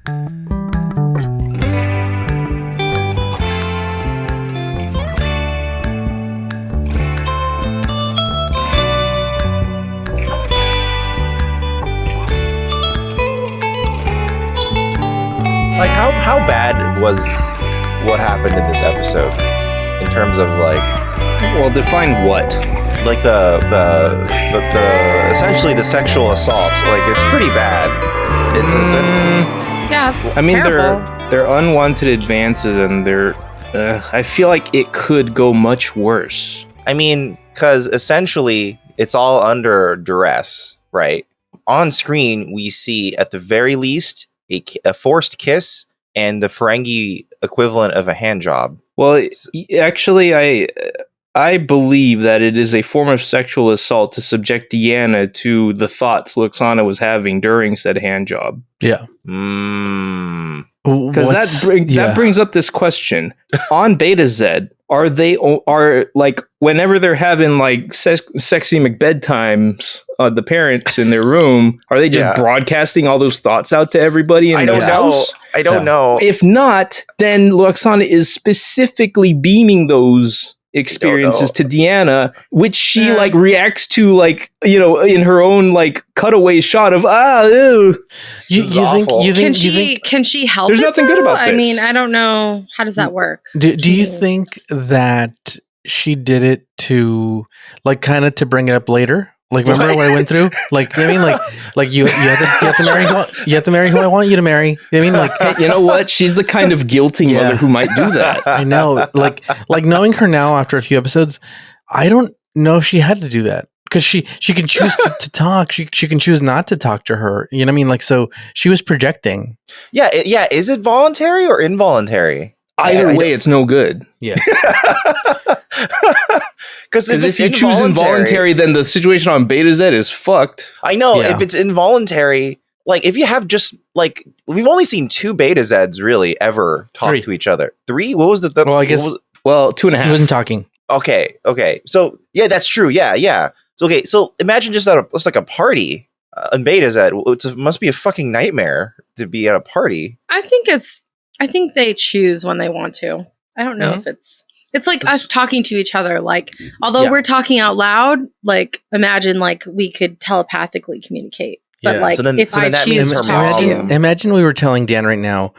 Like, how bad was what happened in this episode in terms of like? Well, define what? Like the essentially the sexual assault. Like, it's pretty bad. It's Yeah, it's I mean, terrible. they're unwanted advances, and they're. I feel like it could go much worse. I mean, because essentially it's all under duress, right? On screen, we see at the very least a forced kiss and the Ferengi equivalent of a hand job. Well, actually, I believe that it is a form of sexual assault to subject Deanna to the thoughts Luxana was having during said hand job. Yeah. Because that brings up this question. On Beta Z, are like, whenever they're having like sexy McBedtimes, the parents in their room, are they just broadcasting all those thoughts out to everybody in their house? I don't know. If not, then Luxana is specifically beaming those experiences to Deanna, which she like reacts to, like, you know, in her own like cutaway shot of ew. You think Can she help? There's nothing good about this. I mean, I don't know. How does that work? Do you think that she did it to, like, kind of to bring it up later? Like, remember what I went through? Like, you know what I mean, like you have to marry who I want you to marry. You know what I mean, like, you know what? She's the kind of guilty mother who might do that. I know. Like knowing her now after a few episodes, I don't know if she had to do that, because she can choose to talk. She can choose not to talk to her. You know what I mean? Like, so she was projecting. Yeah. Is it voluntary or involuntary? Either way, it's no good. Yeah. Because if you choose involuntary, then the situation on Beta Z is fucked. I know. If it's involuntary, like, if you have just, like, we've only seen 2 Beta Zs really ever talk to each other. 3? What was the well, I guess. 2.5. He wasn't talking. Okay. So yeah, that's true. Yeah. So okay. So imagine just it's like a party in Beta Z. It must be a fucking nightmare to be at a party. I think they choose when they want to. I don't know if it's like us talking to each other. Like, although we're talking out loud, like, imagine like we could telepathically communicate. But like, if I choose to talk to you. Imagine we were telling Dan right now,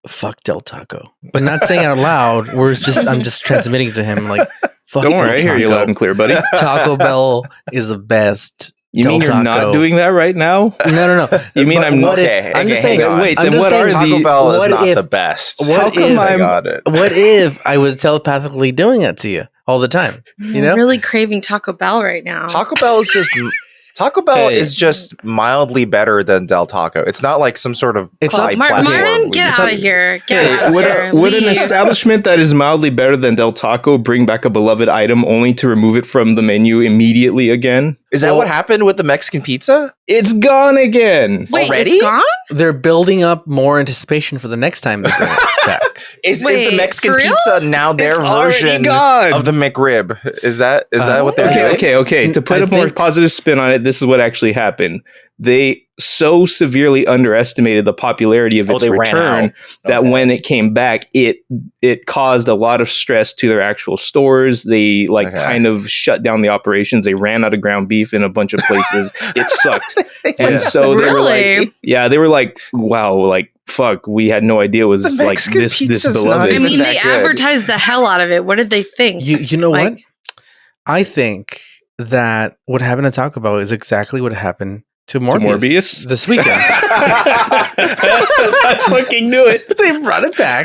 fuck Del Taco, but not saying out loud. I'm just transmitting it to him. Like, fuck. Don't worry, I hear you loud and clear, buddy. Taco Bell is the best. You mean you're not doing that right now? No. You mean I'm not? I'm just saying. Wait, then what are Taco Bell is not the best. What if I was telepathically doing it to you all the time? You know, I'm really craving Taco Bell right now. Taco Bell is just mildly better than Del Taco. It's not like some sort of Martin, get out of here. Would an establishment that is mildly better than Del Taco bring back a beloved item only to remove it from the menu immediately again? Is that what happened with the Mexican pizza? It's gone again. Wait, already? It's gone? They're building up more anticipation for the next time they bring it back. Is the Mexican pizza now their version of the McRib? Is that what they're doing? Okay. To put a more positive spin on it, this is what actually happened. They so severely underestimated the popularity of its return that when it came back, it caused a lot of stress to their actual stores. They kind of shut down the operations. They ran out of ground beef in a bunch of places. It sucked. And so they were like, wow, like, fuck, we had no idea it was like this beloved. I mean, they advertised the hell out of it. What did they think? You know what? I think that what happened to Taco Bell is exactly what happened to Morbius this weekend. I fucking knew it. They brought it back.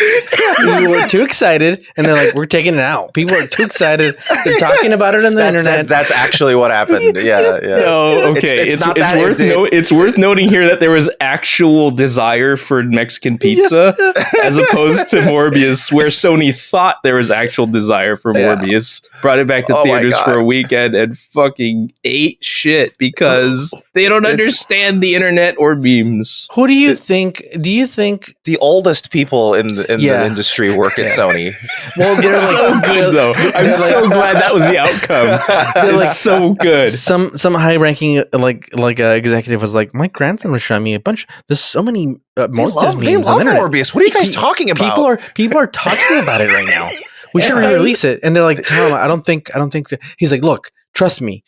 We were too excited, and they're like, "We're taking it out." People are too excited. They're talking about it on the internet. That's actually what happened. Yeah. No, okay. It's worth noting here that there was actual desire for Mexican pizza, as opposed to Morbius, where Sony thought there was actual desire for Morbius. Brought it back to theaters for a weekend and fucking ate shit because they don't understand understand the internet or memes. Who do you think? Do you think the oldest people in the industry work at Sony? Well, they're so good though. I'm so glad that was the outcome. They're like so good. Some high-ranking executive was like, my grandson was showing me a bunch. There's so many Morbius memes. They love Morbius. What are you guys talking about? People are talking about it right now. We should re-release it. And they're like, Tom, I don't think so. He's like, look, trust me.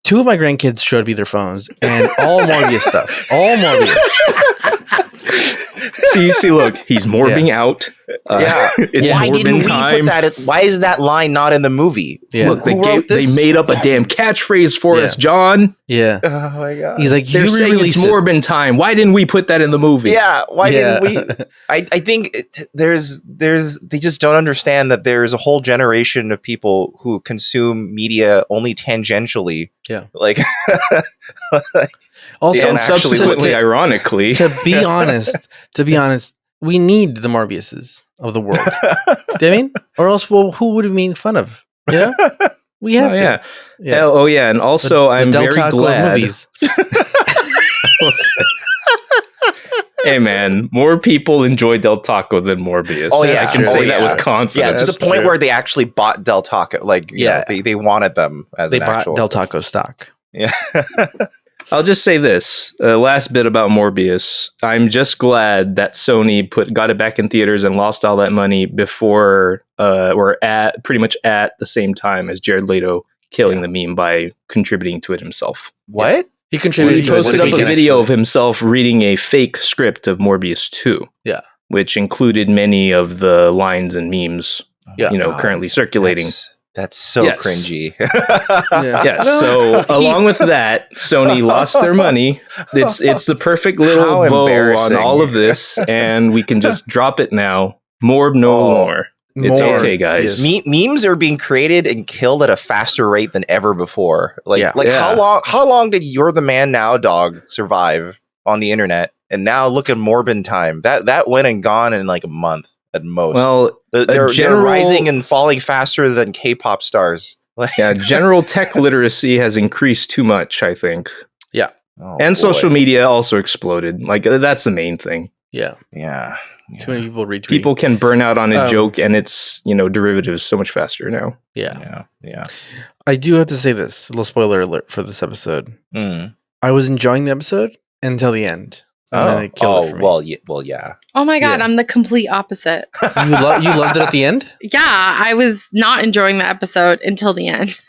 Two of my grandkids showed me their phones and all Morbius stuff. All Morbius. See, look, he's morbing out. It's why didn't we time. put that? Why is that line not in the movie? Yeah. Look, they made up a damn catchprise for us, John. Yeah. Oh my god. He's like, they're saying it's Morbin time. Why didn't we put that in the movie? Yeah. Why didn't we? I think they just don't understand that there's a whole generation of people who consume media only tangentially. Yeah. Like. Also, and subsequently, ironically, to be honest, we need the Morbiuses of the world. Do you mean? Or else, who would we make fun of? You know? We have to. Yeah. And also, I'm very glad. Movies. Hey man, more people enjoy Del Taco than Morbius. Oh yeah, I can say that with confidence. Yeah, to the point where they actually bought Del Taco. Like, they wanted them as they an bought actual Del Taco stock. Yeah. I'll just say this last bit about Morbius. I'm just glad that Sony got it back in theaters and lost all that money before or pretty much at the same time as Jared Leto killing the meme by contributing to it himself. What? He contributed. He posted up a video of himself reading a fake script of Morbius 2. Yeah. Which included many of the lines and memes currently circulating. That's so cringy. So along with that, Sony lost their money. It's the perfect little bow on all of this, and we can just drop it now. No more. It's okay, guys. Memes are being created and killed at a faster rate than ever before. How long did You're the Man Now dog survive on the internet? And now look at Morbin time. That went and gone in like a month at most. Well, they're rising and falling faster than K-pop stars. General tech literacy has increased too much, I think. Yeah. And social media also exploded. Like, that's the main thing. Yeah. Yeah. Too many people retweet. People can burn out on a joke, and it's, derivatives so much faster now. Yeah. Yeah. I do have to say this, a little spoiler alert for this episode. I was enjoying the episode until the end. It killed it for me. Well, yeah. Oh my god, I'm the complete opposite. You loved it at the end? Yeah, I was not enjoying the episode until the end.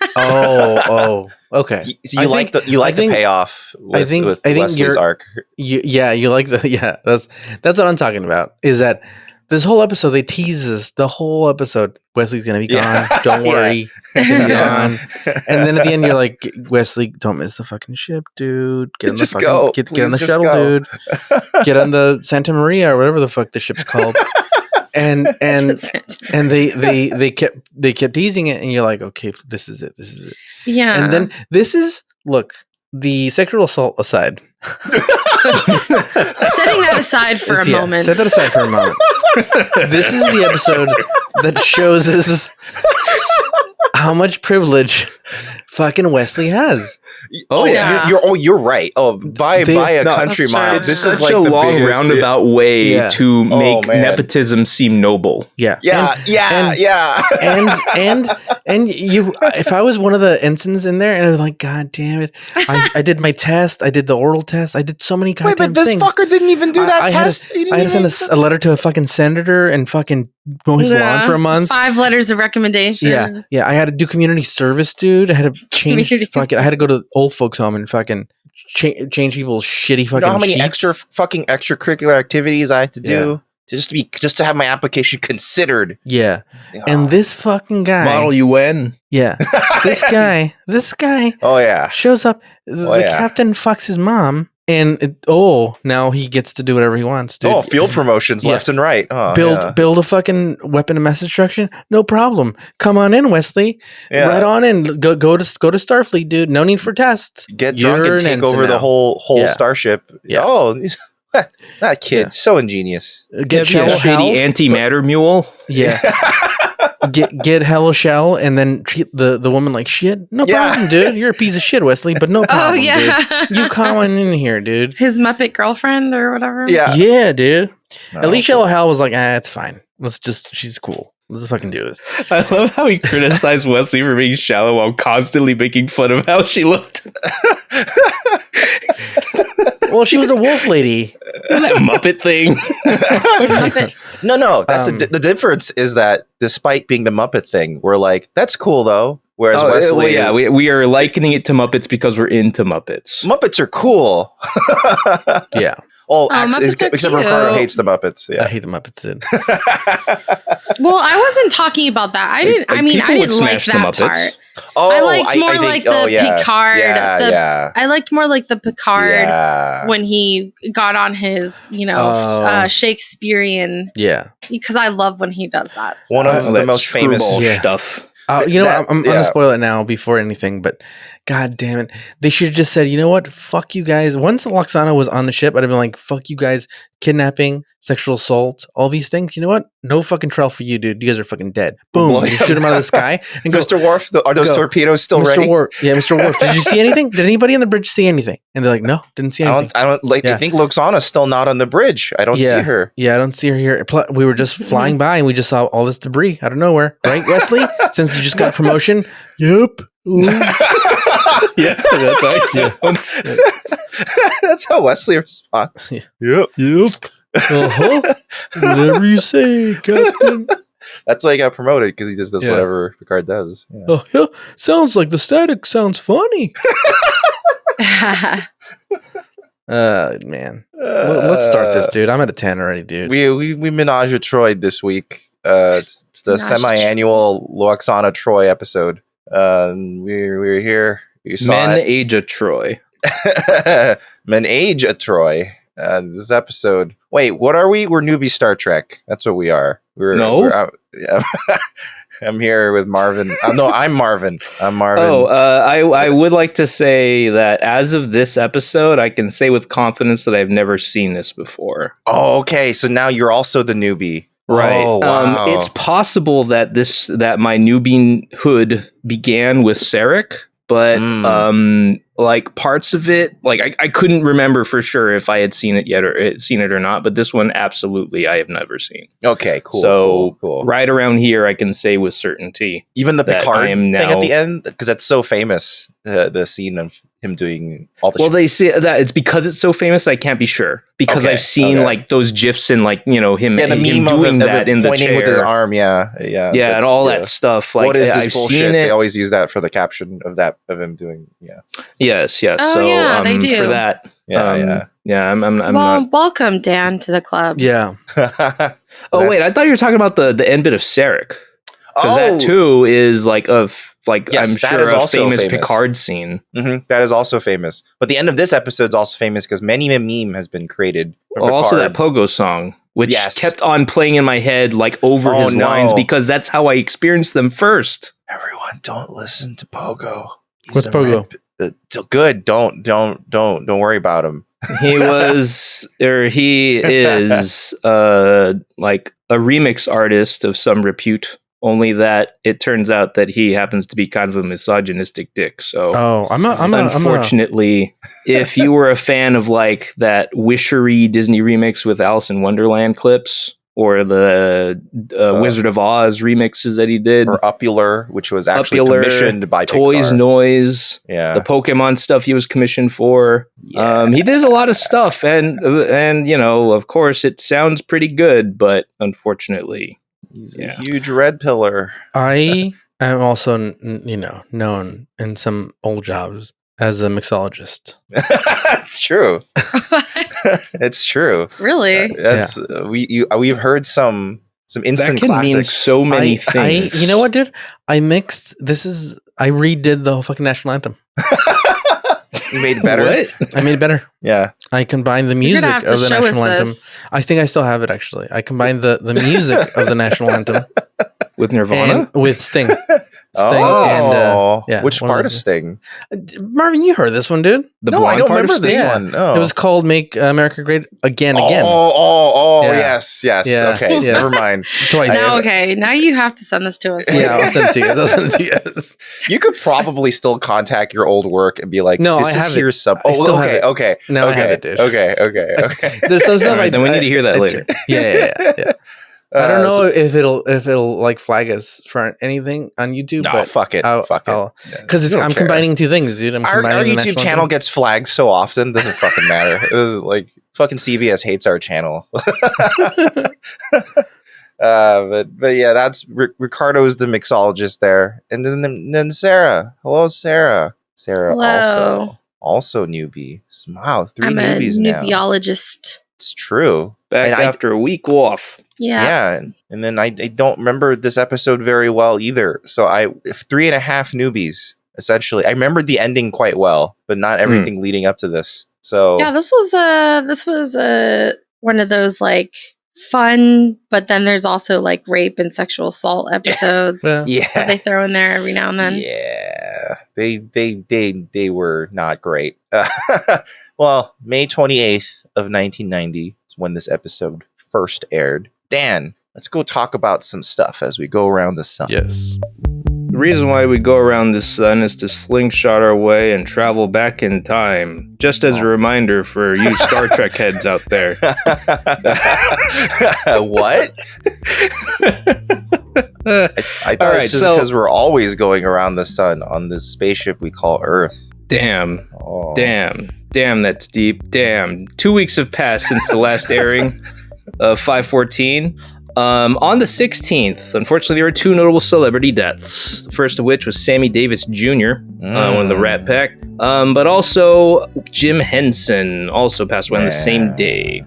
Okay. So you like the payoff with Wesley's arc. You like that's what I'm talking about. Is that this whole episode they tease us the whole episode. Wesley's gonna be gone. Don't worry, he's gonna be gone. And then at the end, you're like, Wesley, don't miss the fucking ship, dude. Get on the get on the shuttle, dude. Get on the Santa Maria or whatever the fuck the ship's called. And they kept teasing it, and you're like, okay, this is it. Yeah. And then the sexual assault aside. Setting that aside for a moment. Set that aside for a moment. This is the episode that shows us how much privilege fucking Wesley has. You're right. By a country mile. This is like a long roundabout way to make nepotism seem noble. Yeah. And you, if I was one of the ensigns in there, and I was like, God damn it, I did my test, I did the oral test, I did so many goddamn things. Wait, but this fucker didn't even do that test. I had to send a letter to a fucking senator and fucking mow his lawn for a month. 5 letters of recommendation. Yeah. I had to do community service, dude. I had to change I had to go to old folks' home and fucking change people's shitty fucking. You know how many sheets? extracurricular activities I have to do just to have my application considered? Yeah. And this fucking guy, Model UN. Yeah. This guy. Oh yeah. Shows up. The captain fucks his mom. And now he gets to do whatever he wants, dude. Oh, field promotions left and right. Build a fucking weapon of mass destruction. No problem. Come on in, Wesley. Yeah. Right on in. Go to Starfleet, dude. No need for tests. Get drunk and take over the whole starship. Yeah. Oh, That kid, so ingenious. Get a shady antimatter mule. Yeah. get Hello Shell and then treat the woman like shit. No problem, dude. You're a piece of shit, Wesley, but no problem, dude. You come on in here, dude. His Muppet girlfriend or whatever. Yeah, dude. At least Hello Hell was like, it's fine. She's cool. Let's fucking do this. I love how he criticized Wesley for being shallow while constantly making fun of how she looked. Well, she was a wolf lady. That Muppet thing. No. That's the difference is that despite being the Muppet thing, we're like, that's cool though. Whereas Wesley, we are likening it to Muppets because we're into Muppets. Muppets are cool. Yeah. Except for Ricardo hates the Muppets. Yeah. I hate the Muppets, dude. Well, I wasn't talking about that. I didn't like that part. I liked more like the Picard. I liked more like the Picard when he got on his, Shakespearean. Yeah. Because I love when he does that. One of the most famous stuff. I'm gonna spoil it now before anything, but god damn it, they should have just said, you know what, fuck you guys. Once Loxana was on the ship, I'd have been like, fuck you guys, kidnapping, sexual assault, all these things. You know what? No fucking trial for you, dude. You guys are fucking dead. Boom! You shoot him out of the sky and go, Mr. Worf, are those torpedoes still ready? Mr. Worf, did you see anything? Did anybody on the bridge see anything? And they're like, no, didn't see anything. I think Loxana's still not on the bridge. I don't see her. Yeah, I don't see her here. We were just flying by and we just saw all this debris out of nowhere, right, Wesley? Since you just got a promotion. Yep. Yeah, that's how I sounds. That's how Wesley responds. Yep. Whatever you say, Captain. That's why he got promoted, because he just does whatever Picard does. Yeah. Oh, yeah. Sounds like the static sounds funny. Man. Let's start this, dude. I'm at a 10 already, dude. We Ménage a Troi this week. It's the semi-annual Loxana Troi episode. We're here. You saw Ménage a Troi. Ménage a Troi. This episode. Wait, what are we? We're newbie Star Trek. That's what we are. I'm here with Marvin. No, I'm Marvin. I would like to say that as of this episode, I can say with confidence that I've never seen this before. Oh, okay. So now you're also the newbie. Right. Oh, wow. It's possible that my newbie hood began with Sarek, but like parts of it, like I couldn't remember for sure if I had seen it yet or seen it or not. But this one, absolutely, I have never seen. Okay, cool. So cool. Right around here, I can say with certainty, even the Picard thing at the end, because that's so famous. The scene of him doing all the. Well, they say that it's because it's so famous. I can't be sure because I've seen like those gifs and like him the meme him doing that in the chair with his arm. Yeah, and all that stuff. Like, what is this I've bullshit? Seen it. They always use that for the caption of him doing. Yeah. Yes. Oh, so they do. For that. I'm not. Welcome, Dan, to the club. Yeah. Wait, I thought you were talking about the end bit of Sarek. Because that too is like yes, I'm sure a famous Picard scene. Mm-hmm. That is also famous. But the end of this episode is also famous because many a meme has been created. Also that Pogo song, which kept on playing in my head like over his lines because that's how I experienced them first. Everyone, don't listen to Pogo. What's Pogo? Good. Don't worry about him. He is like a remix artist of some repute. Only that it turns out that he happens to be kind of a misogynistic dick. So, unfortunately, if you were a fan of like that wishery Disney remix with Alice in Wonderland clips, or the Wizard of Oz remixes that he did, or Upular, which was actually commissioned by Toys Pixar. Noise, the Pokemon stuff he was commissioned for. He did a lot of stuff, and of course, it sounds pretty good, but unfortunately. He's a huge red pillar. I am also, known in some old jobs as a mixologist. It's true. It's true. Really? We've heard some instant that can classics. Mean so many things. You know what, dude? I redid the whole fucking national anthem. You made it better? What? I made it better. Yeah. I combined the music of the national anthem. I think I still have it, actually. I combined the music of the national anthem. With Nirvana? And with Sting. And which part of Sting? Marvin, you heard this one, dude. No, I don't remember this one. No. It was called "Make America Great Again." Yes. Okay, never mind. Twice. Now you have to send this to us. Yeah, I'll send it to you. You could probably still contact your old work and be like, "No, this I have here's some." Okay. No, I have it, dude. Okay. There's some stuff. Then we need to hear that later. Yeah. I don't know if it'll like flag us for anything on YouTube. No, but fuck it. Because I'm combining two things, dude. Our YouTube channel gets flagged so often, doesn't fucking matter. It was like fucking CBS hates our channel. But yeah, that's Ricardo's the mixologist there, and then Sarah. Hello, Sarah. Hello. Also newbie. Wow, 3 I'm newbies now. I'm a newbiologist. It's true. Back after a week off. Yeah. And then I don't remember this episode very well either. So 3.5 newbies essentially. I remembered the ending quite well, but not everything leading up to this. So yeah, this was one of those like fun, but then there's also like rape and sexual assault episodes. That they throw in there every now and then. Yeah, they were not great. Well, May 28th of 1990 is when this episode first aired. Dan, let's go talk about some stuff as we go around the sun. Yes. The reason why we go around the sun is to slingshot our way and travel back in time. Just as a reminder for you Star Trek heads out there. What? I thought it's just because we're always going around the sun on this spaceship we call Earth. Damn, that's deep. Damn. 2 weeks have passed since the last airing of 514. On the 16th, unfortunately, there were 2 notable celebrity deaths. The first of which was Sammy Davis Jr., one of the Rat Pack. But also Jim Henson also passed away on the same day.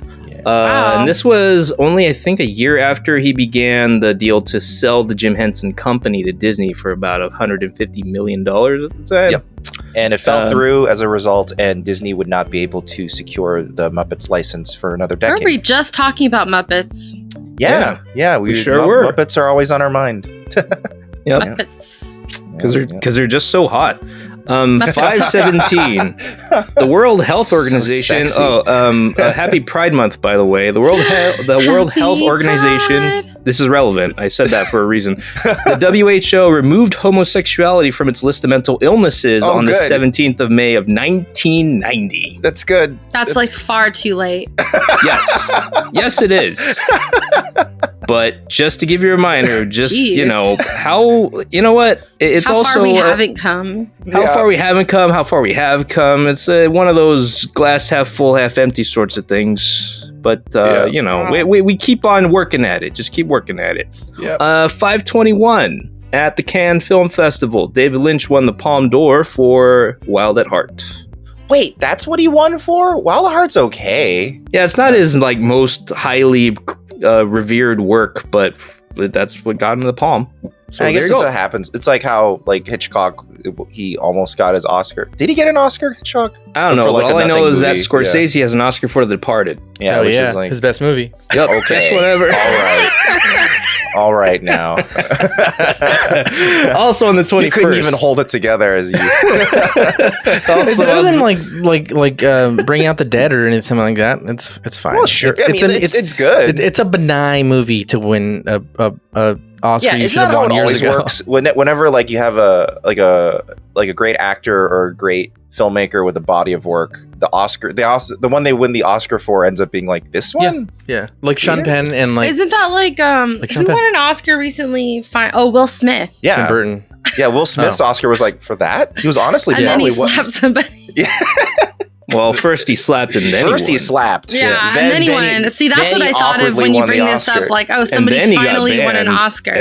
And this was only, I think, a year after he began the deal to sell the Jim Henson Company to Disney for about $150 million at the time. Yep. And it fell through as a result, and Disney would not be able to secure the Muppets license for another decade. Were we just talking about Muppets? Yeah, we sure were. Muppets are always on our mind. Yep. Muppets. Because they're just so hot. 517. The World Health Organization. Happy Pride Month, by the way. The World Health Organization. Pride. This is relevant. I said that for a reason. The WHO removed homosexuality from its list of mental illnesses on the 17th of May of 1990. That's good. That's like far too late. Yes, it is. But just to give you a reminder, it's how also far we haven't come. How far we haven't come, how far we have come. It's one of those glass half full, half empty sorts of things. But, we keep on working at it. Just keep working at it. 521 at the Cannes Film Festival. David Lynch won the Palme d'Or for Wild at Heart. Wait, that's what he won for? Wild at Heart's okay. Yeah, it's not his most highly revered work, but that's what got him the Palme. So I guess that's what happens. It's like how Hitchcock, he almost got his Oscar. Did he get an Oscar, Hitchcock? I don't know. All I know is that Scorsese has an Oscar for The Departed. Yeah, which is like his best movie. Yep. Okay. Guess whatever. All right. All right now. Also on the 21st. You couldn't even hold it together as you. It's better than Bring Out the Dead or anything like that. It's fine. Well, sure. It's good. It's a benign movie to win a Oscar. Yeah, isn't that how it always works? Whenever you have a great actor or a great filmmaker with a body of work, the one they win the Oscar for ends up being like this one. Yeah, like Sean Penn and isn't that who won an Oscar recently? Will Smith. Yeah, Tim Burton. Yeah, Will Smith's Oscar was for that. He was honestly and then he slapped somebody. Yeah. Well, first he slapped and then he slapped. Yeah, and then he won. See, that's what I thought of when you bring this up. Somebody finally won an Oscar.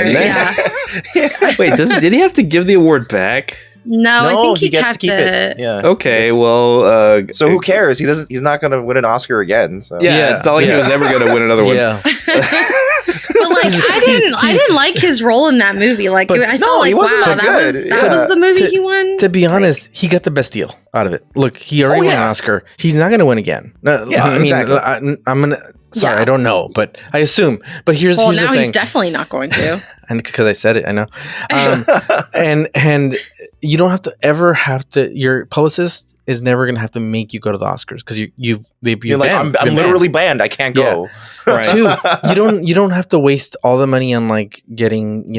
Wait, did he have to give the award back? No, I think he gets to keep it. Yeah. Okay, well. So who cares? He's not going to win an Oscar again. So. Yeah, it's not like he was ever going to win another one. Yeah. I didn't like his role in that movie. Like, I felt like, he wasn't wow, that good. That was the movie he won. To be honest, he got the best deal out of it. Look, he already won an Oscar. He's not going to win again. I mean, I'm going to. Sorry, I don't know, but I assume. But here's the thing. Well, now he's definitely not going to. And because I said it, I know. And you don't have to. Your publicist is never going to have to make you go to the Oscars because you're like, I'm literally banned. I can't go. Right. Two, you don't have to waste all the money on like getting,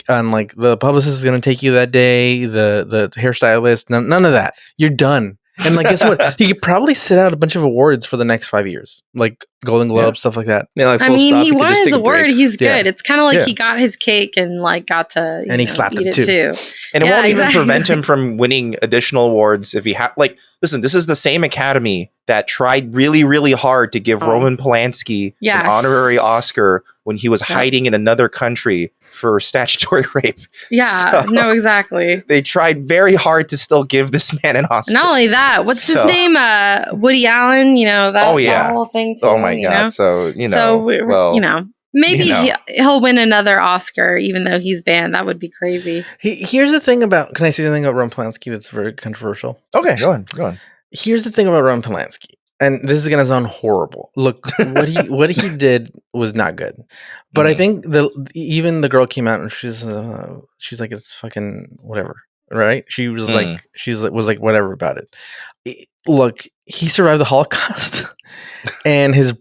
on like the publicist is going to take you that day, the hairstylist, none of that. You're done. And like, guess what? He could probably sit out a bunch of awards for the next 5 years, like Golden Globe, stuff like that. Yeah, like he won his award. He's good. It's kind of like he got his cake and like got to he slapped eat it too. And it won't even prevent him from winning additional awards if he listen, this is the same Academy that tried really, really hard to give Roman Polanski an honorary Oscar when he was hiding in another country for statutory rape. Yeah, no, exactly. They tried very hard to still give this man an Oscar. Not only that, what's his name? Woody Allen, that whole thing too. Oh my God. So, maybe he'll win another Oscar even though he's banned. That would be crazy. Here's the thing about, can I say something about Roman Polanski that's very controversial? Okay, go on. Here's the thing about Roman Polanski. And this is going to sound horrible. Look, what he did was not good. But I think even the girl came out and she's like, it's fucking whatever, right? She was like whatever about it. Look, he survived the Holocaust, and his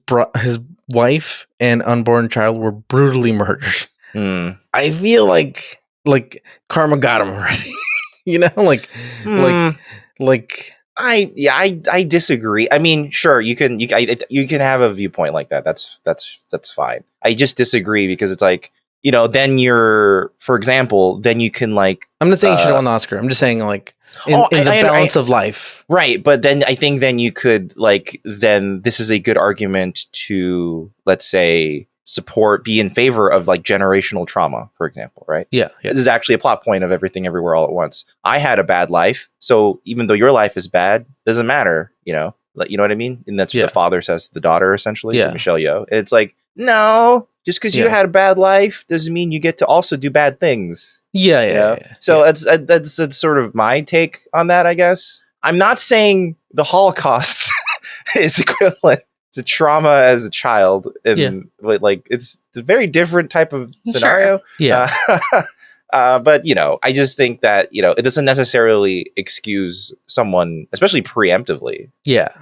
wife and unborn child were brutally murdered. I feel like karma got him already. I disagree. I mean, sure, you can have a viewpoint like that. That's fine. I just disagree because it's like, then for example, then you can like. I'm not saying you should have won the Oscar. I'm just saying like in the balance of life, right? But then I think then you could then this is a good argument to, let's say, be in favor of like generational trauma, for example, right? Yeah. This is actually a plot point of Everything Everywhere All at Once. I had a bad life, so even though your life is bad, doesn't matter, you know what I mean? And that's what the father says to the daughter, essentially, to Michelle Yeoh. It's like, no, just because you had a bad life doesn't mean you get to also do bad things. So that's sort of my take on that, I guess. I'm not saying the Holocaust is equivalent to trauma as a child, and it's a very different type of scenario. But I just think that it doesn't necessarily excuse someone, especially preemptively.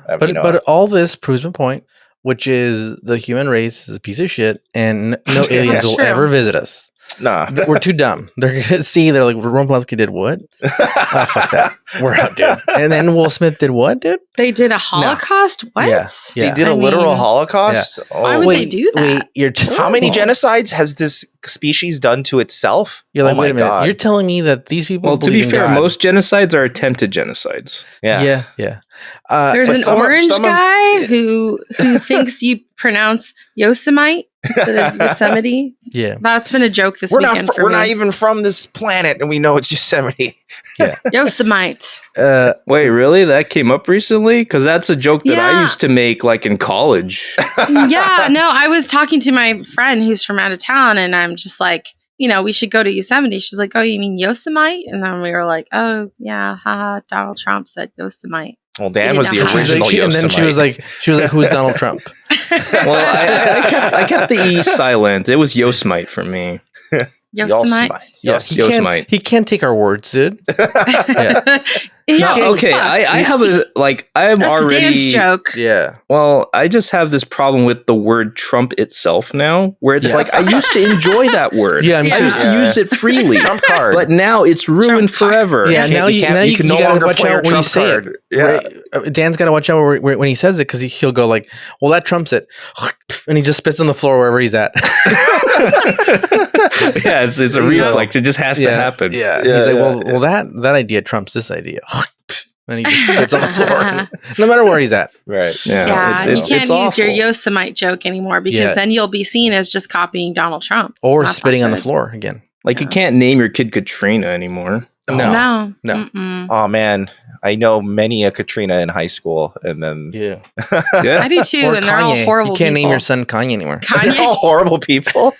But all this proves my point, which is the human race is a piece of shit, and no aliens will ever visit us. Nah, we're too dumb. They're gonna see. They're like, Roman Polanski did what? Fuck that. We're out, dude. And then Will Smith did what, dude? They did a Holocaust. What? Yeah. They did a literal Holocaust. Yeah. Why would they do that? How many genocides has this species done to itself? You're like, wait a minute. You're telling me that these people? Well, to be fair, most genocides are attempted genocides. Yeah. There's an orange guy who thinks you pronounce Yosemite instead of Yosemite. Yeah, that's been a joke this weekend. We're not even from this planet, and we know it's Yosemite. Yosemite. Wait, really? That came up recently? Because that's a joke that I used to make, like in college. I was talking to my friend who's from out of town, and I'm just like, we should go to Yosemite. She's like, oh, you mean Yosemite? And then we were like, oh yeah, haha. Donald Trump said Yosemite. Well, Dan was the original Yosemite. And then she was like, who's Donald Trump? Well, I kept the E silent. It was Yosemite for me. Yosemite. Yes, Yosemite. He can't take our words, dude. Okay, I have I'm That's already Dan's joke. Yeah. Well, I just have this problem with the word Trump itself now, where it's like I used to enjoy that word. I used to use it freely. Trump card. But now it's ruined forever. Yeah, now you can no longer watch out when you say it. Yeah. Right? Dan's got to watch out when he says it, because he'll go like, well, that trumps it. And he just spits on the floor wherever he's at. Yeah, it's a reflex. It just has to happen. Yeah. He's like, well, that idea trumps this idea. And he just spits on the floor, no matter where he's at. Right. Yeah. You can't use your Yosemite joke anymore, because then you'll be seen as just copying Donald Trump. Or spitting on the floor again. Like you can't name your kid Katrina anymore. No. Oh man, I know many a Katrina in high school, and then Yeah. I do too, and they're all horrible. You can't name people. your son Kanye anymore. They're all horrible people.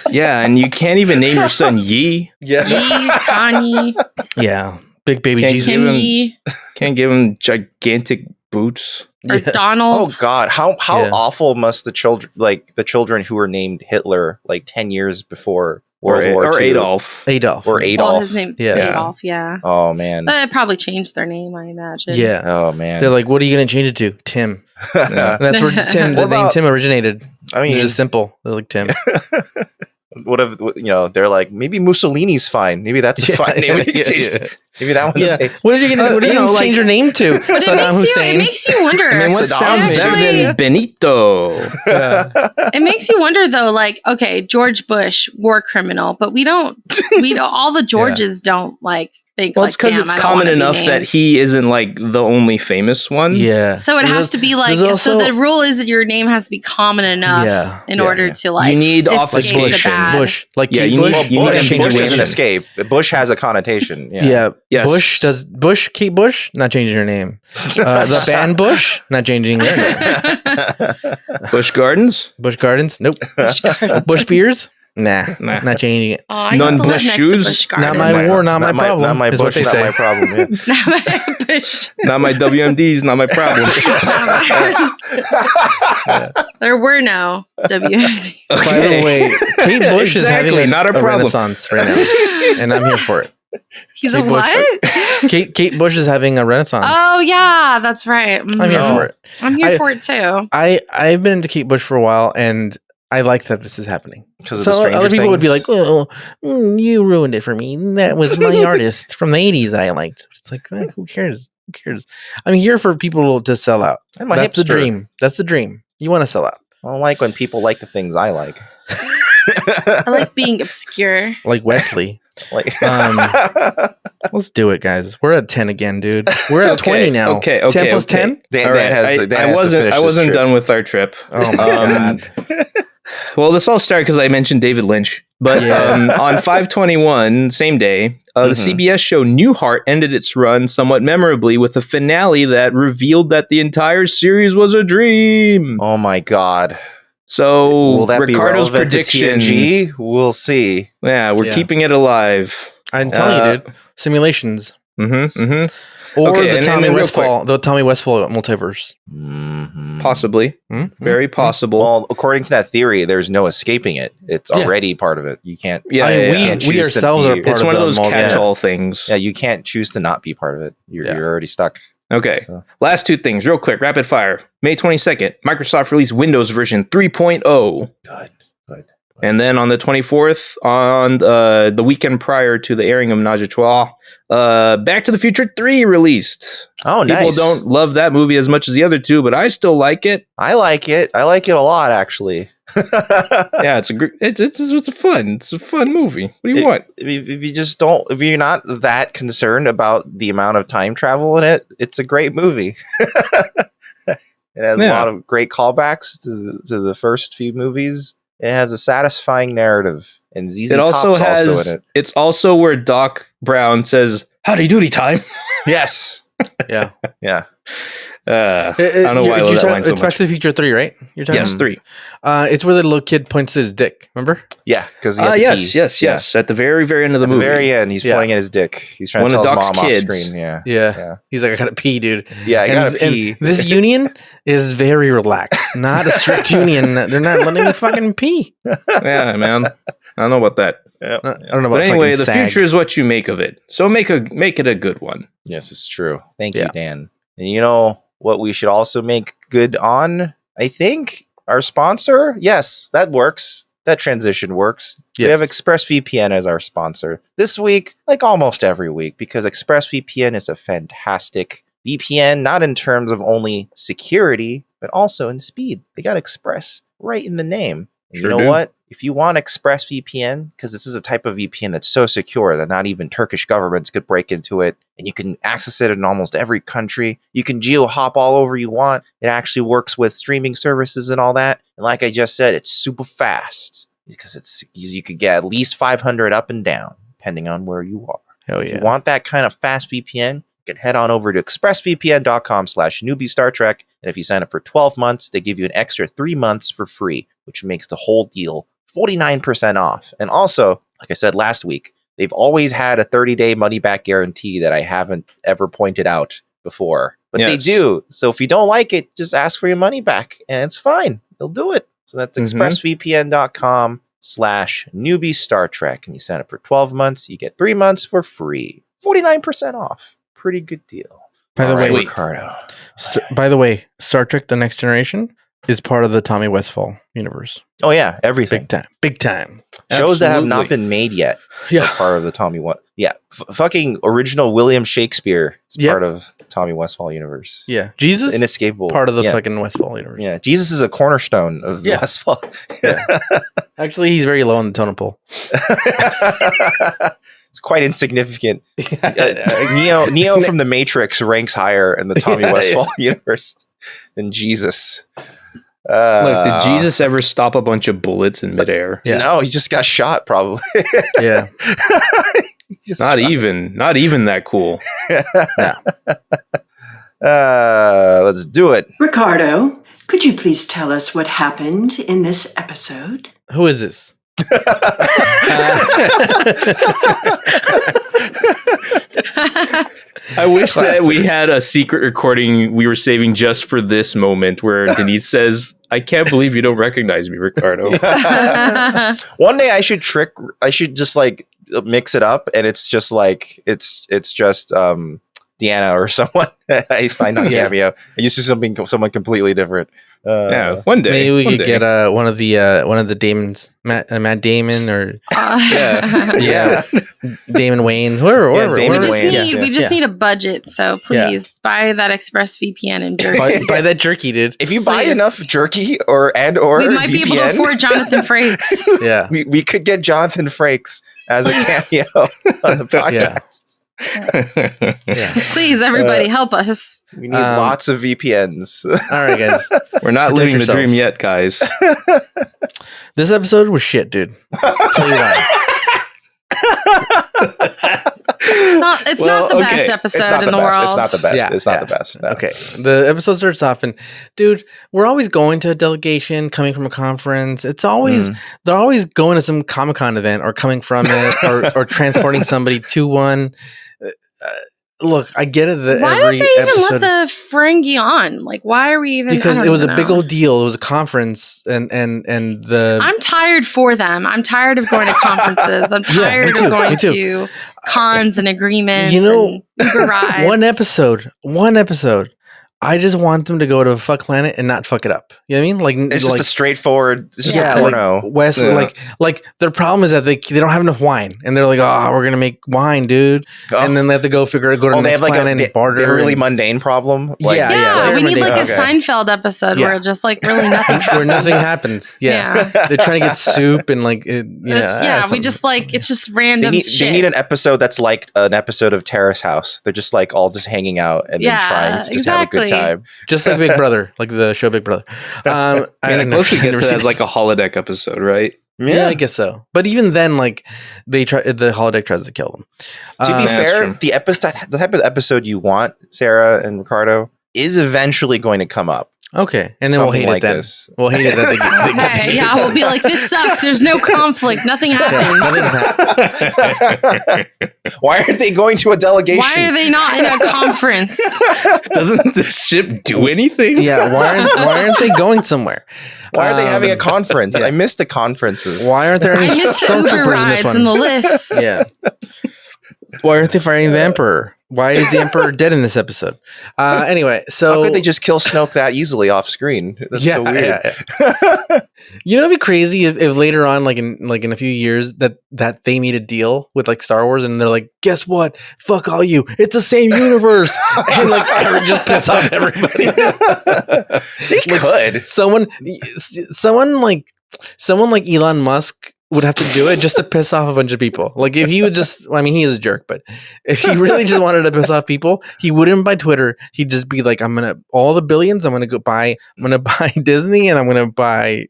Yeah, and you can't even name your son Yee. Yeah. Yee, Kanye, Yeah. Big baby Can't Jesus. Kim Yee, Can't give him gigantic boots. or Donald. Oh God, how Yeah. awful must the children who were named Hitler like 10 years before World War or II Adolf. Adolf. or Adolf? Well, his name's Yeah. Adolf. Yeah. Oh man. They probably changed their name, I imagine. Yeah. Oh man. They're like, what are you going to change it to? Tim. Yeah. And that's where the name about- Tim originated. I mean, It's just simple. They're like Tim. what if they're like, maybe Mussolini's fine. Maybe that's a fine name. We can change it. Maybe that one's Yeah. safe. What are you going to change your name to? But Saddam it Hussein. makes you wonder. I mean, what Saddam sounds better Actually- than Benito? Yeah. It makes you wonder though, like, okay, George Bush, war criminal, but we don't all the Georges don't like think Well, like, it's because damn, it's I don't common wanna be enough that named. he isn't like the only famous one. Yeah. So it has to be like, there's so also- the rule is that your name has to be common enough Yeah. in Yeah, order yeah. to like You need escape obfuscation. the bad. Bush. Like Yeah, Kate you need- Bush. you need Bush, change Bush your doesn't name. escape. Bush has a connotation. Yeah. Yeah. Yes. Kate Bush, not changing her name. The band Bush, not changing their name. Busch Gardens. Bush Gardens, nope. Bush Beers, nah, Nah. not changing it. Oh, I used to live None next Bush to shoes? Busch Not Gardens. my war, not my problem. Not my is what Bush, they not say. my problem. Yeah. Not my Bush. Not my WMDs. Not my problem. There were no WMD. By the way, Kate Bush is having Exactly, not a problem. renaissance right now, and I'm here for it. He's Kate a what? Kate Bush is having a renaissance. Oh yeah, that's right. I'm here Mhm. for it. I'm here I- for it too. I've been into Kate Bush for a while, and I like that this is happening. Because of So the Stranger other people would be Things. like, "Oh, you ruined it for me. That was my artist from the '80s I liked." It's like, who cares? Who cares? I'm here for people to sell out. I'm a That's the hipster. dream. That's the dream. You want to sell out, I don't like when people like the things I like. I like being obscure. like Wesley. Like, Let's do it, guys. We're at 10 again, dude. We're at 20 now. Okay. 10 plus 10. Dan, All Dan right. has to, I wasn't finish this done with our trip. Oh my god. Well, this all started because I mentioned David Lynch. But Yeah. on 5/21, same day, the CBS show Newhart ended its run somewhat memorably with a finale that revealed that the entire series was a dream. Oh my god. So Will that Ricardo's be relevant prediction, to TNG? We'll see. yeah, we're Yeah. keeping it alive. I'm telling you, dude. Simulations. Or Okay, the and Tommy real Westfall, the Tommy Westfall multiverse. Mhm. Possibly. Mhm. Very possible. Well, according to that theory, there's no escaping it. It's Yeah. already part of it. You can't. Yeah, I mean, yeah, we yeah. Can't we choose to ourselves be- are part It's of one of the those mul- catch-all things. Yeah, you can't choose to not be part of it. You're already stuck. Okay. So. Last two things, real quick, rapid fire. May 22nd, Microsoft released Windows version 3.0. Good. And then on the 24th, on the weekend prior to the airing of Ménage, Back to the Future 3 released. Oh, nice. People don't love that movie as much as the other two, but I still like it. I like it. I like it a lot, actually. Yeah, it's a fun movie. What do you want? If you just don't, if you're not that concerned about the amount of time travel in it, it's a great movie. It has a lot of great callbacks to the first few movies. It has a satisfying narrative, and ZZ It also Top's has. also in it. It's also where Doc Brown says, "Howdy doody time." Yes. Yeah. Yeah. I don't know why I love that line so It's Back much. to the Future 3, right? You're talking Yes, 3. It's where the little kid points his dick. Remember? Yeah. Because Yes. At the very, very end of the At the movie. very end, he's pointing at his dick. He's trying to One tell of his Doc's mom kids. off screen. Yeah. Yeah. He's like, I gotta pee, dude. Yeah, I gotta and pee. This union is very relaxed. Not a strict union. They're not letting me fucking pee. Yeah, man. I don't know about that. Yep. I don't know about But anyway, fucking the SAG. future is what you make of it. So make it a good one. Yes, it's true. Thank Yeah. you, Dan. And you know what we should also make good on? I think our sponsor. Yes, that works. That transition works. We Yes. have ExpressVPN as our sponsor this week, like almost every week, because ExpressVPN is a fantastic VPN, not in terms of only security, but also in speed. They got Express right in the name. And Sure you know do. what? If you want ExpressVPN, because this is a type of VPN that's so secure that not even Turkish governments could break into it, and you can access it in almost every country. You can geo-hop all over you want. It actually works with streaming services and all that. And like I just said, it's super fast because you could get at least 500 up and down, depending on where you are. Hell If yeah. you want that kind of fast VPN, You can head on over to expressvpn.com/newbie-Star-Trek. And if you sign up for 12 months, they give you an extra 3 months for free, which makes the whole deal 49% off. And also, like I said last week, they've always had a 30-day money-back guarantee that I haven't ever pointed out before. But they do. So if you don't like it, just ask for your money back, and it's fine. They'll do it. So that's expressvpn.com/newbie-Star-Trek. And you sign up for 12 months, you get 3 months for free. 49% off. Pretty good deal. By the way, Ricardo. By the way, Star Trek: The Next Generation is part of the Tommy Westphall universe. Oh yeah, everything. Big time. Shows that have not been made yet. Yeah, part of the Tommy fucking original William Shakespeare is part of Tommy Westphall universe. Yeah, Jesus, inescapable. Part of the fucking Westphall universe. Yeah, Jesus is a cornerstone of the Westphall. Actually, he's very low on the totem pole. It's quite insignificant. Neo from the Matrix ranks higher in the Tommy Westphall universe than Jesus. Look, did Jesus ever stop a bunch of bullets in midair? Yeah. No, he just got shot, probably. Yeah. Not even that cool. Let's do it. Ricardo, could you please tell us what happened in this episode? Who is this? I wish that we had a secret recording we were saving just for this moment where Denise says, "I can't believe you don't recognize me, Ricardo." One day I should just like mix it up, and it's just like it's just Deanna or someone I find on Cameo. I used to someone completely different. One day maybe we could get one of the Damons, Matt Damon, or Damon Wayans, We just need a budget, so please buy that ExpressVPN and jerky. buy that jerky, dude. If you buy enough jerky or we might be able to afford Jonathan Frakes. Yeah, we could get Jonathan Frakes as a cameo on the podcast. Please, everybody, help us. We need lots of VPNs. All right, guys. We're not living the dream yet, guys. This episode was shit, dude. Tell you why. It's not the best episode in the world. It's not the best. It's not the best. No. Okay. The episode starts off and, dude, we're always going to a delegation, coming from a conference. It's always, they're always going to some Comic-Con event or coming from it or transporting somebody to one. Look, I get it that why don't they even let the Ferengi on? Like, why are we even? Because it was a big old deal. It was a conference, and the. I'm tired for them. I'm tired of going to conferences. I'm tired of going to cons and agreements. You know, and Uber rides. One episode. I just want them to go to a fuck planet and not fuck it up. You know what I mean? Like it's just a straightforward, it's just a porno. Like Wesley, like their problem is that they don't have enough wine, and they're like, oh, we're gonna make wine, dude, and then they have to go to the next planet and barter. They have a really mundane problem. Like, we need like a Seinfeld episode where just like really nothing happens. Where nothing happens. Yeah. They're trying to get soup and like we just like it's just random shit. They need an episode that's like an episode of Terrace House. They're just like all just hanging out and then trying to just have a good time. Just like Big Brother, like the show Big Brother. I closely get to that as like a holodeck episode, right? Yeah, I guess so. But even then, like the holodeck tries to kill them. To be fair, the type of episode you want, Sarah and Ricardo, is eventually going to come up. Okay, and then we'll hate it then. We'll hate it that we'll be like, this sucks. There's no conflict. Nothing happens. Why aren't they going to a delegation? Why are they not in a conference? Doesn't this ship do anything? Yeah, why aren't they going somewhere? Why are they having a conference? I missed the conferences. Why aren't there any I missed the Uber rides and the lifts. Yeah. Why aren't they fighting the Emperor? Why is the Emperor dead in this episode? Anyway, so how could they just kill Snoke that easily off screen? That's so weird. Yeah. You know, it'd be crazy if later on, like in a few years, that they made a deal with like Star Wars, and they're like, "Guess what? Fuck all you. It's the same universe," and like just piss off everybody. They could. Someone like Elon Musk would have to do it just to piss off a bunch of people. Like if he would just, I mean, he is a jerk, but if he really just wanted to piss off people, he wouldn't buy Twitter. He'd just be like, all the billions, I'm going to buy Disney and I'm going to buy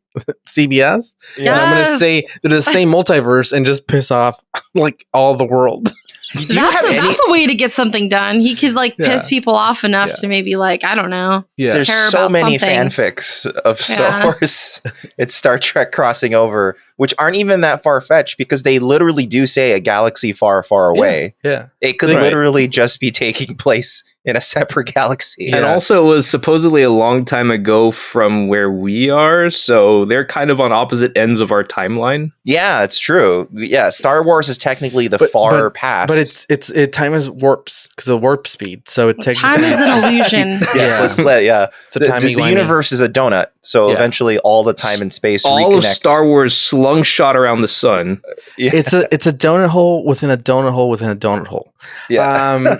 CBS. Yeah. And I'm going to say they're the same multiverse and just piss off like all the world. That's a way to get something done. He could like piss people off enough to maybe like, I don't know. Yeah. There's so many fanfics of Star Wars and Star Trek crossing over, which aren't even that far-fetched because they literally do say a galaxy far, far away. Yeah. It could literally just be taking place in a separate galaxy. And also it was supposedly a long time ago from where we are, so they're kind of on opposite ends of our timeline. Yeah, it's true. Yeah, Star Wars is technically the far past. But time is warps because of warp speed. So it takes time is an illusion. Yes, the universe is a donut, so eventually all the time and space all of Star Wars slungshot around the sun. It's a donut hole within a donut hole within a donut hole. Yeah.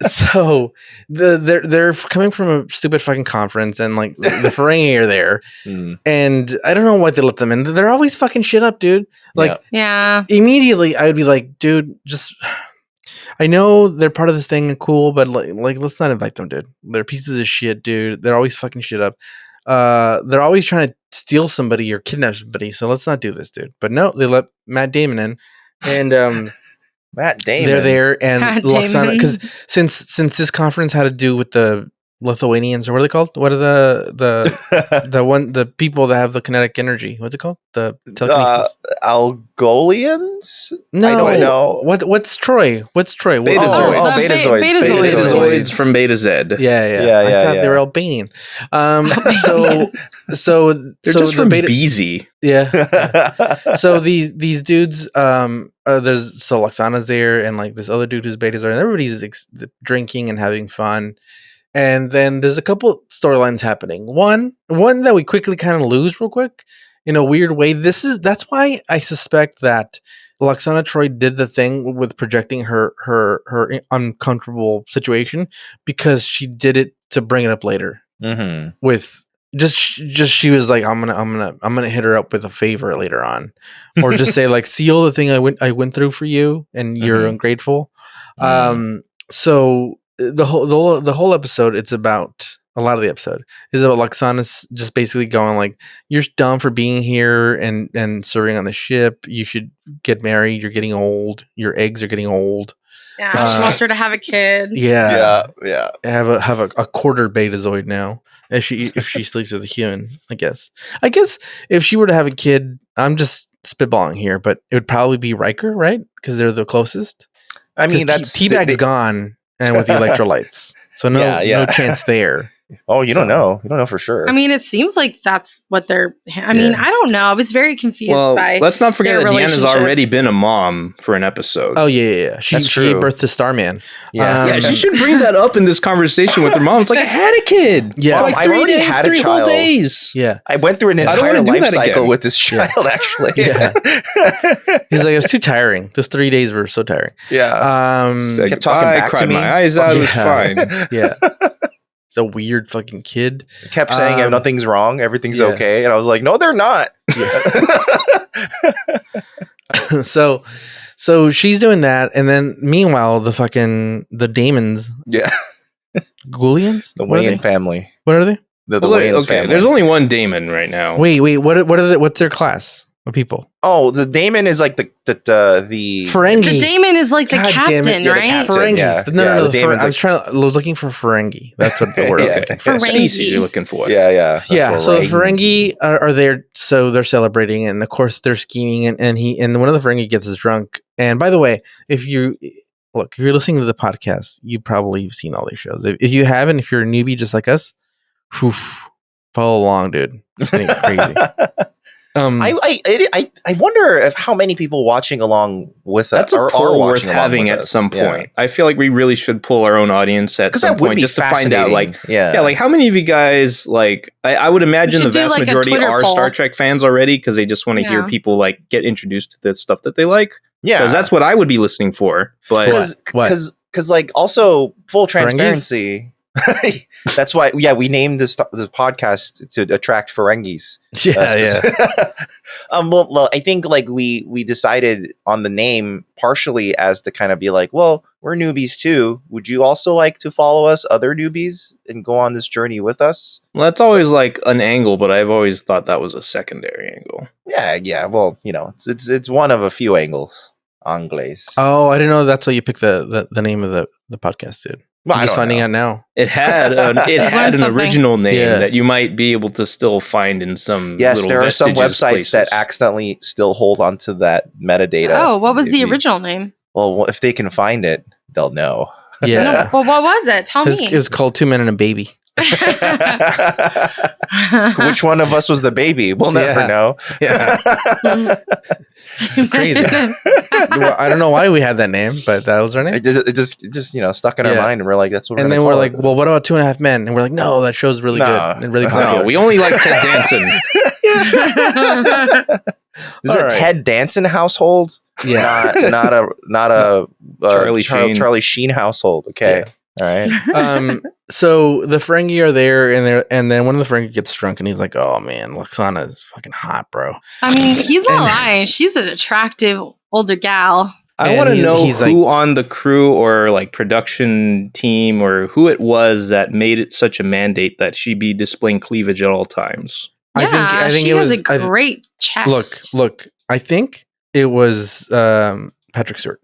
So they're coming from a stupid fucking conference, and like the Ferengi are there, and I don't know why they let them in. They're always fucking shit up, dude. Like, immediately I would be like, dude, just. I know they're part of this thing and cool, but like let's not invite them, dude. They're pieces of shit, dude. They're always fucking shit up. They're always trying to steal somebody or kidnap somebody, so let's not do this, dude. But no, they let Matt Damon in, and Matt Damon. They're there, and Loxana, because since this conference had to do with the Lithuanians, or what are they called? What are the people that have the kinetic energy? What's it called? The telekinesis. Algolians? No, I don't know. What's Troi? What's Troi? Betazoids. Betazoids from Beta Z. Yeah. I thought they were Albanian. So they're just from BZ. Yeah. So these dudes, there's Loxana's there, and like this other dude who's Betazoid, and everybody's drinking and having fun. And then there's a couple storylines happening. One that we quickly kind of lose real quick in a weird way. That's why I suspect that Loxana Troi did the thing with projecting her uncomfortable situation, because she did it to bring it up later. Mm-hmm. With just she was like, I'm gonna hit her up with a favor later on, or just say like, see all the thing I went through for you, and you're ungrateful. So. The whole episode, it's about a lot of the episode is about Loxana just basically going like, you're dumb for being here and serving on the ship. You should get married. You're getting old. Your eggs are getting old. Yeah, she wants her to have a kid. Yeah. Have a quarter Betazoid now. If she sleeps with a human, I guess if she were to have a kid, I'm just spitballing here, but it would probably be Riker, right? Because they're the closest. I mean, that's Teabag's gone. And with the electrolytes. So no chance there. Oh, you don't know. You don't know for sure. I mean, it seems like that's what they're... I mean, I don't know. I was very confused by let's not forget that Deanna's already been a mom for an episode. Oh, yeah. She gave birth to Starman. Yeah, she should bring that up in this conversation with her mom. It's like, I had a kid. Yeah. Mom, I already had a child. 3 days. Yeah. I went through an entire life cycle with this child, actually. Yeah. He's like, it was too tiring. Those 3 days were so tiring. Yeah. Kept talking back to me. My eyes out. It was fine. Yeah. It's a weird fucking kid. Kept saying nothing's wrong, everything's okay, and I was like, no, they're not. Yeah. So she's doing that, and then meanwhile, the Damons, Goulians, the Wayne family. What are they? The Wayans family. There's only one Damon right now. Wait, what's their class of people? Oh, the Damon is like the Ferengi. The Damon is like the captain, right? Ferengi. Yeah. No. I was looking for Ferengi. That's what the word. Okay. Species you're looking for. Yeah. So the Ferengi are there, so they're celebrating, and of course they're scheming, and one of the Ferengi gets drunk. And by the way, if you're listening to the podcast, you probably have seen all these shows. If you haven't, if you're a newbie just like us, follow along, dude. It's getting crazy. I wonder if how many people watching along with us are worth having at some point. I feel like we really should pull our own audience at some point just to find out, like how many of you guys, like, I would imagine the vast majority are Star Trek fans already, because they just want to hear people like get introduced to the stuff that they like. Yeah, because that's what I would be listening for. But because like, also full transparency. That's why, we named this podcast to attract Ferengis. Well, I think like we decided on the name partially as to kind of be like, well, we're newbies too. Would you also like to follow us, other newbies, and go on this journey with us? Well, that's always like an angle, but I've always thought that was a secondary angle. Yeah. Well, it's one of a few angles. Angles. Oh, I didn't know that's why you picked the name of the podcast, dude. Well, I'm just finding out now. It had an original name that you might be able to still find in some. Yes, there are some websites places that accidentally still hold onto that metadata. Oh, what was the original name? Well, if they can find it, they'll know. Yeah. No, well, what was it? Tell me. It was called 2 Men and a Baby. Which one of us was the baby? We'll never know. Yeah. It's crazy. Well, I don't know why we had that name, but that was our name. It just stuck in our mind, and we're like, that's what. Oh, And then we're like, well, what about 2.5 Men? And we're like, no, that show's really good and really popular. No, we only like Ted Danson. This is a Ted Danson household. Yeah, not a Charlie Sheen household. Okay, all right. So the Ferengi are there, and then one of the Ferengi gets drunk, and he's like, "Oh man, Lwaxana is fucking hot, bro." I mean, he's not lying. She's an attractive older gal. I want to know who on the crew or like production team or who it was that made it such a mandate that she be displaying cleavage at all times. Yeah, I think she it was has a great chest. Look. I think it was Patrick Stewart.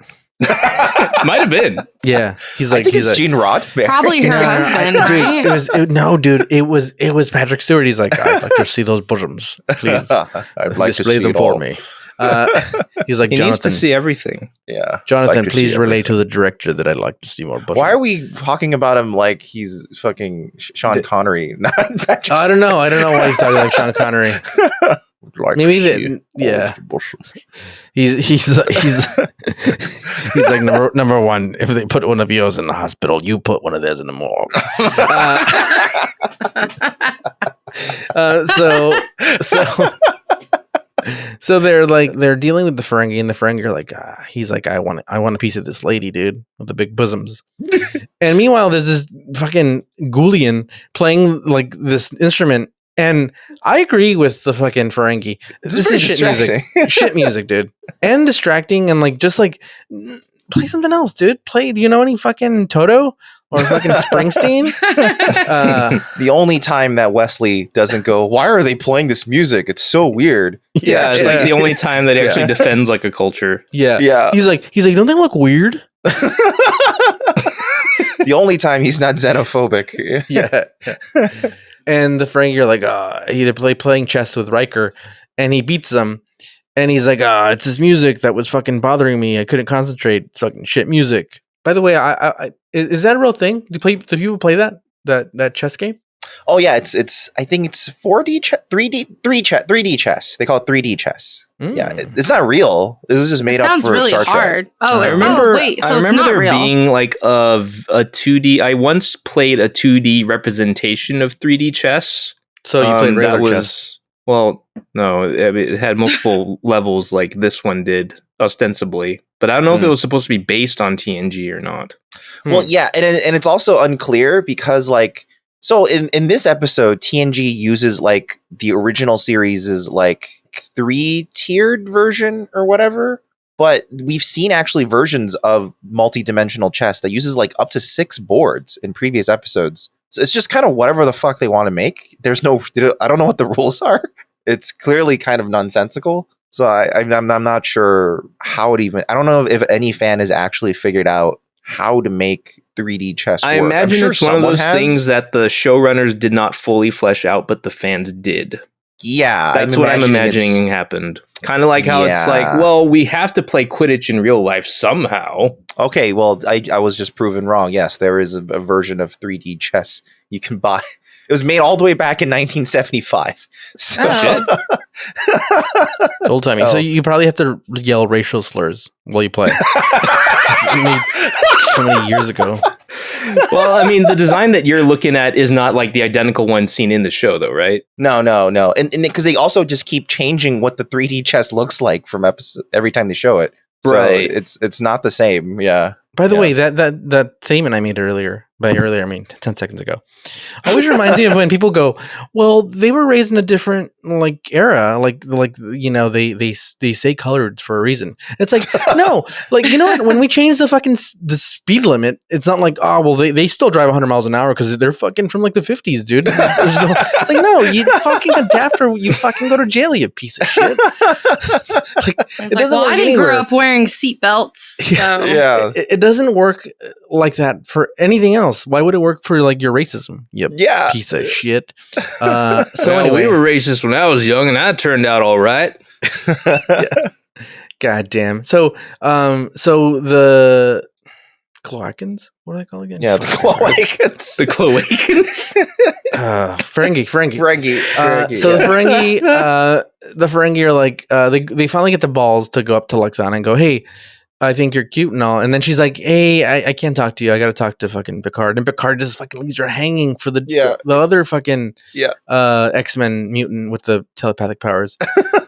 Might have been. Yeah, he's like, it's Gene Roddenberry. Probably her husband. Right? Dude, it was Patrick Stewart. He's like, I'd like to see those bosoms, please. I'd like display to see them for me. He's like, he Jonathan, needs to see everything. Yeah, Jonathan, please relay to the director that I'd like to see more bosoms. Why are we talking about him like he's fucking Sean Connery? Not Patrick I don't know why he's talking like Sean Connery. Like maybe he's like number one. If they put one of yours in the hospital, you put one of theirs in the morgue. So they're dealing with the Ferengi, and the Ferengi are like, he's like, I want a piece of this lady, dude, with the big bosoms. And meanwhile, there's this fucking Ghoulian playing like this instrument. And I agree with the fucking Ferengi. This is shit music. Shit music, dude. And distracting, and like just like play something else, dude. Do you know any fucking Toto or fucking Springsteen? The only time that Wesley doesn't go, why are they playing this music? It's so weird. Yeah, it's like the only time that it actually defends like a culture. Yeah. He's like, don't they look weird? The only time he's not xenophobic. Yeah. And the Ferengi are like, they're playing chess with Riker, and he beats them. And he's like, it's this music that was fucking bothering me. I couldn't concentrate. It's fucking shit music. By the way, I is that a real thing? Do people play that chess game? Oh yeah, it's I think it's 3D chess. They call it 3D chess. Yeah, it's not real. This is just made up for really Star hard. Trek. Oh, I remember there being like a 2D. I once played a 2D representation of 3D chess. So you played regular chess? Well, no, it had multiple levels like this one did, ostensibly. But I don't know if it was supposed to be based on TNG or not. Well, yeah, and it's also unclear because like. So in this episode, TNG uses like the original series' like 3-tiered version or whatever, but we've seen actually versions of multi-dimensional chess that uses like up to 6 boards in previous episodes. So it's just kind of whatever the fuck they want to make. I don't know what the rules are. It's clearly kind of nonsensical. So I'm not sure how it even. I don't know if any fan has actually figured out how to make 3D chess work. I imagine it's one of those things that the showrunners did not fully flesh out, but the fans did. Yeah, that's what I'm imagining happened. Kind of like how it's like, well, we have to play Quidditch in real life somehow. Okay, well, I was just proven wrong. Yes, there is a version of 3D chess you can buy. It was made all the way back in 1975. So. It's old timey. So you probably have to yell racial slurs while you play. It made so many years ago. Well, I mean, the design that you're looking at is not like the identical one seen in the show, though, right? No. And because they also just keep changing what the 3D chess looks like from episode every time they show it. So right. It's not the same. Yeah. By the way, that statement I made earlier, By earlier, I mean 10 seconds ago. Always reminds me of when people go, "Well, they were raised in a different like era, like they say colored for a reason." It's like no, like you know what? When we change the fucking the speed limit, it's not like oh well they still drive 100 miles an hour because they're fucking from like the 50s, dude. It's like no, you fucking adapt or you fucking go to jail, you piece of shit. It doesn't. Well, I didn't grow up wearing seatbelts, so Yeah, it doesn't work like that for anything else. Why would it work for like your racism? You piece of shit. So anyway, we were racist when I was young, and I turned out all right. God damn. So the Cloacans, what are they called again? Yeah, the Cloacans. The Cloacans. Ferengi. So the Ferengi are like they finally get the balls to go up to Lwaxana and go, "Hey, I think you're cute and all." And then she's like, "Hey, I can't talk to you. I got to talk to fucking Picard." And Picard just fucking leaves her hanging for the other fucking X-Men mutant with the telepathic powers.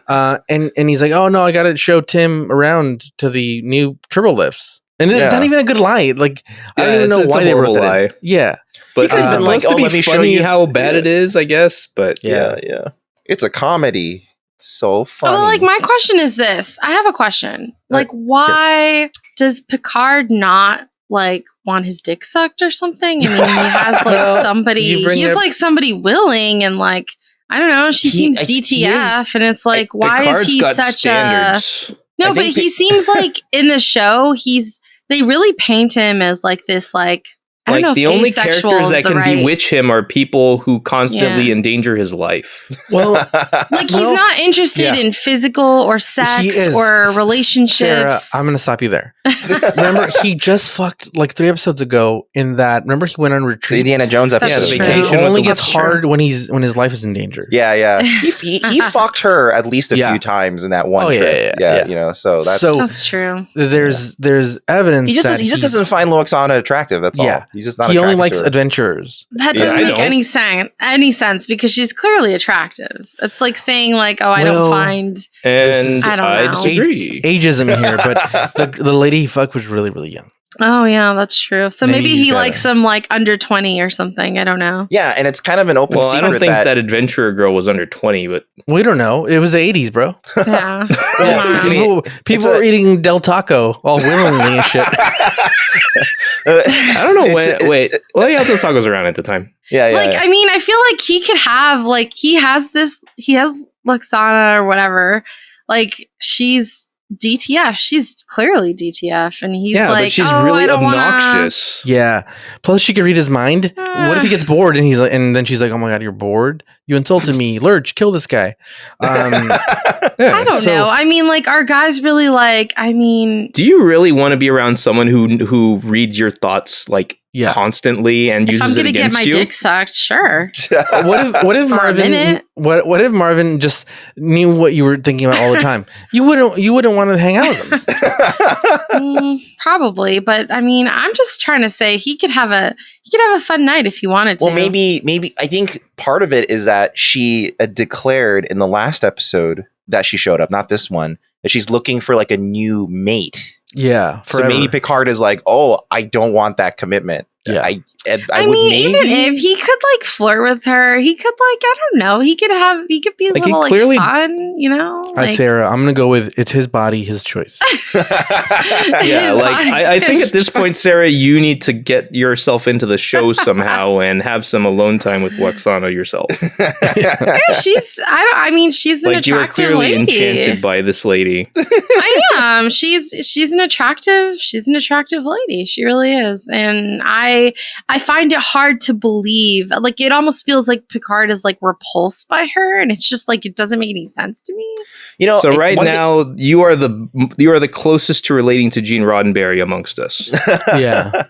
And he's like, "Oh no, I got to show Tim around to the new turbo lifts." And it's not even a good lie. Like I don't even know why they wrote that in. Yeah, but it's supposed to be funny how bad it is, I guess. But yeah, it's a comedy. So funny. Well, like my question is this. I have a question. Like, why does Picard not like want his dick sucked or something? I mean, he has like somebody. He's like somebody willing and like I don't know. She seems DTF, and it's like, why is he such standards. A? No, but he seems like in the show, they really paint him as like this like. I don't know the only characters that can bewitch him are people who constantly endanger his life. Well, like he's not interested in physical or sex or relationships. Sarah, I'm going to stop you there. Remember, he just fucked like 3 episodes ago in that. Remember, he went on retreat. The Indiana Jones episode. It only gets hard when his life is in danger. Yeah. He fucked her at least a few times in that one trip. Yeah. You know, so that's true. There's evidence. He just doesn't find Lwaxana attractive. That's all. He's just not. He only likes adventurers. That doesn't make any sense because she's clearly attractive. It's like saying like, oh, I don't find. And I don't know. Disagree. Ageism here, but the lady he fucked was really, really young. Oh yeah, that's true. So maybe he likes some like under 20 or something. I don't know. Yeah, and it's kind of an open secret. I don't think that adventurer girl was under 20, but we don't know. It was the 80s, bro. Yeah. People were eating Del Taco all willingly and shit. I don't know when. Wait, Del Taco's around at the time. Yeah. Like, I mean, I feel like he could have like he has Lwaxana or whatever. Like she's DTF. She's clearly DTF, and he's like, but she's really obnoxious. Yeah. Plus, she could read his mind. What if he gets bored and he's like, and then she's like, "Oh my god, you're bored? You insulted me. Lurch, kill this guy." I don't know. I mean, like, are guys really like? I mean, do you really want to be around someone who reads your thoughts like constantly and uses it against you? I'm gonna get my dick sucked. Sure. What if Marvin? What if Marvin just knew what you were thinking about all the time? You wouldn't want to hang out with him. Probably, but I mean, I'm just trying to say he could have a fun night if he wanted to. Well, maybe I think part of it is that she declared in the last episode that she showed up, not this one, that she's looking for like a new mate. Yeah. Forever. So maybe Picard is like, "Oh, I don't want that commitment." Yeah. I mean, even if he could like flirt with her, he could like, I don't know, he could be a little like fun, you know? Like, Sarah, I'm gonna go with it's his body, his choice. I think at this point, Sarah, you need to get yourself into the show somehow and have some alone time with Lwaxana yourself. She's an attractive you are clearly lady. Enchanted by this lady. I am. She's an attractive lady. She really is, and I find it hard to believe. Like, it almost feels like Picard is like repulsed by her, and it's just like it doesn't make any sense to me. You know, so right now you are the closest to relating to Gene Roddenberry amongst us. Yeah.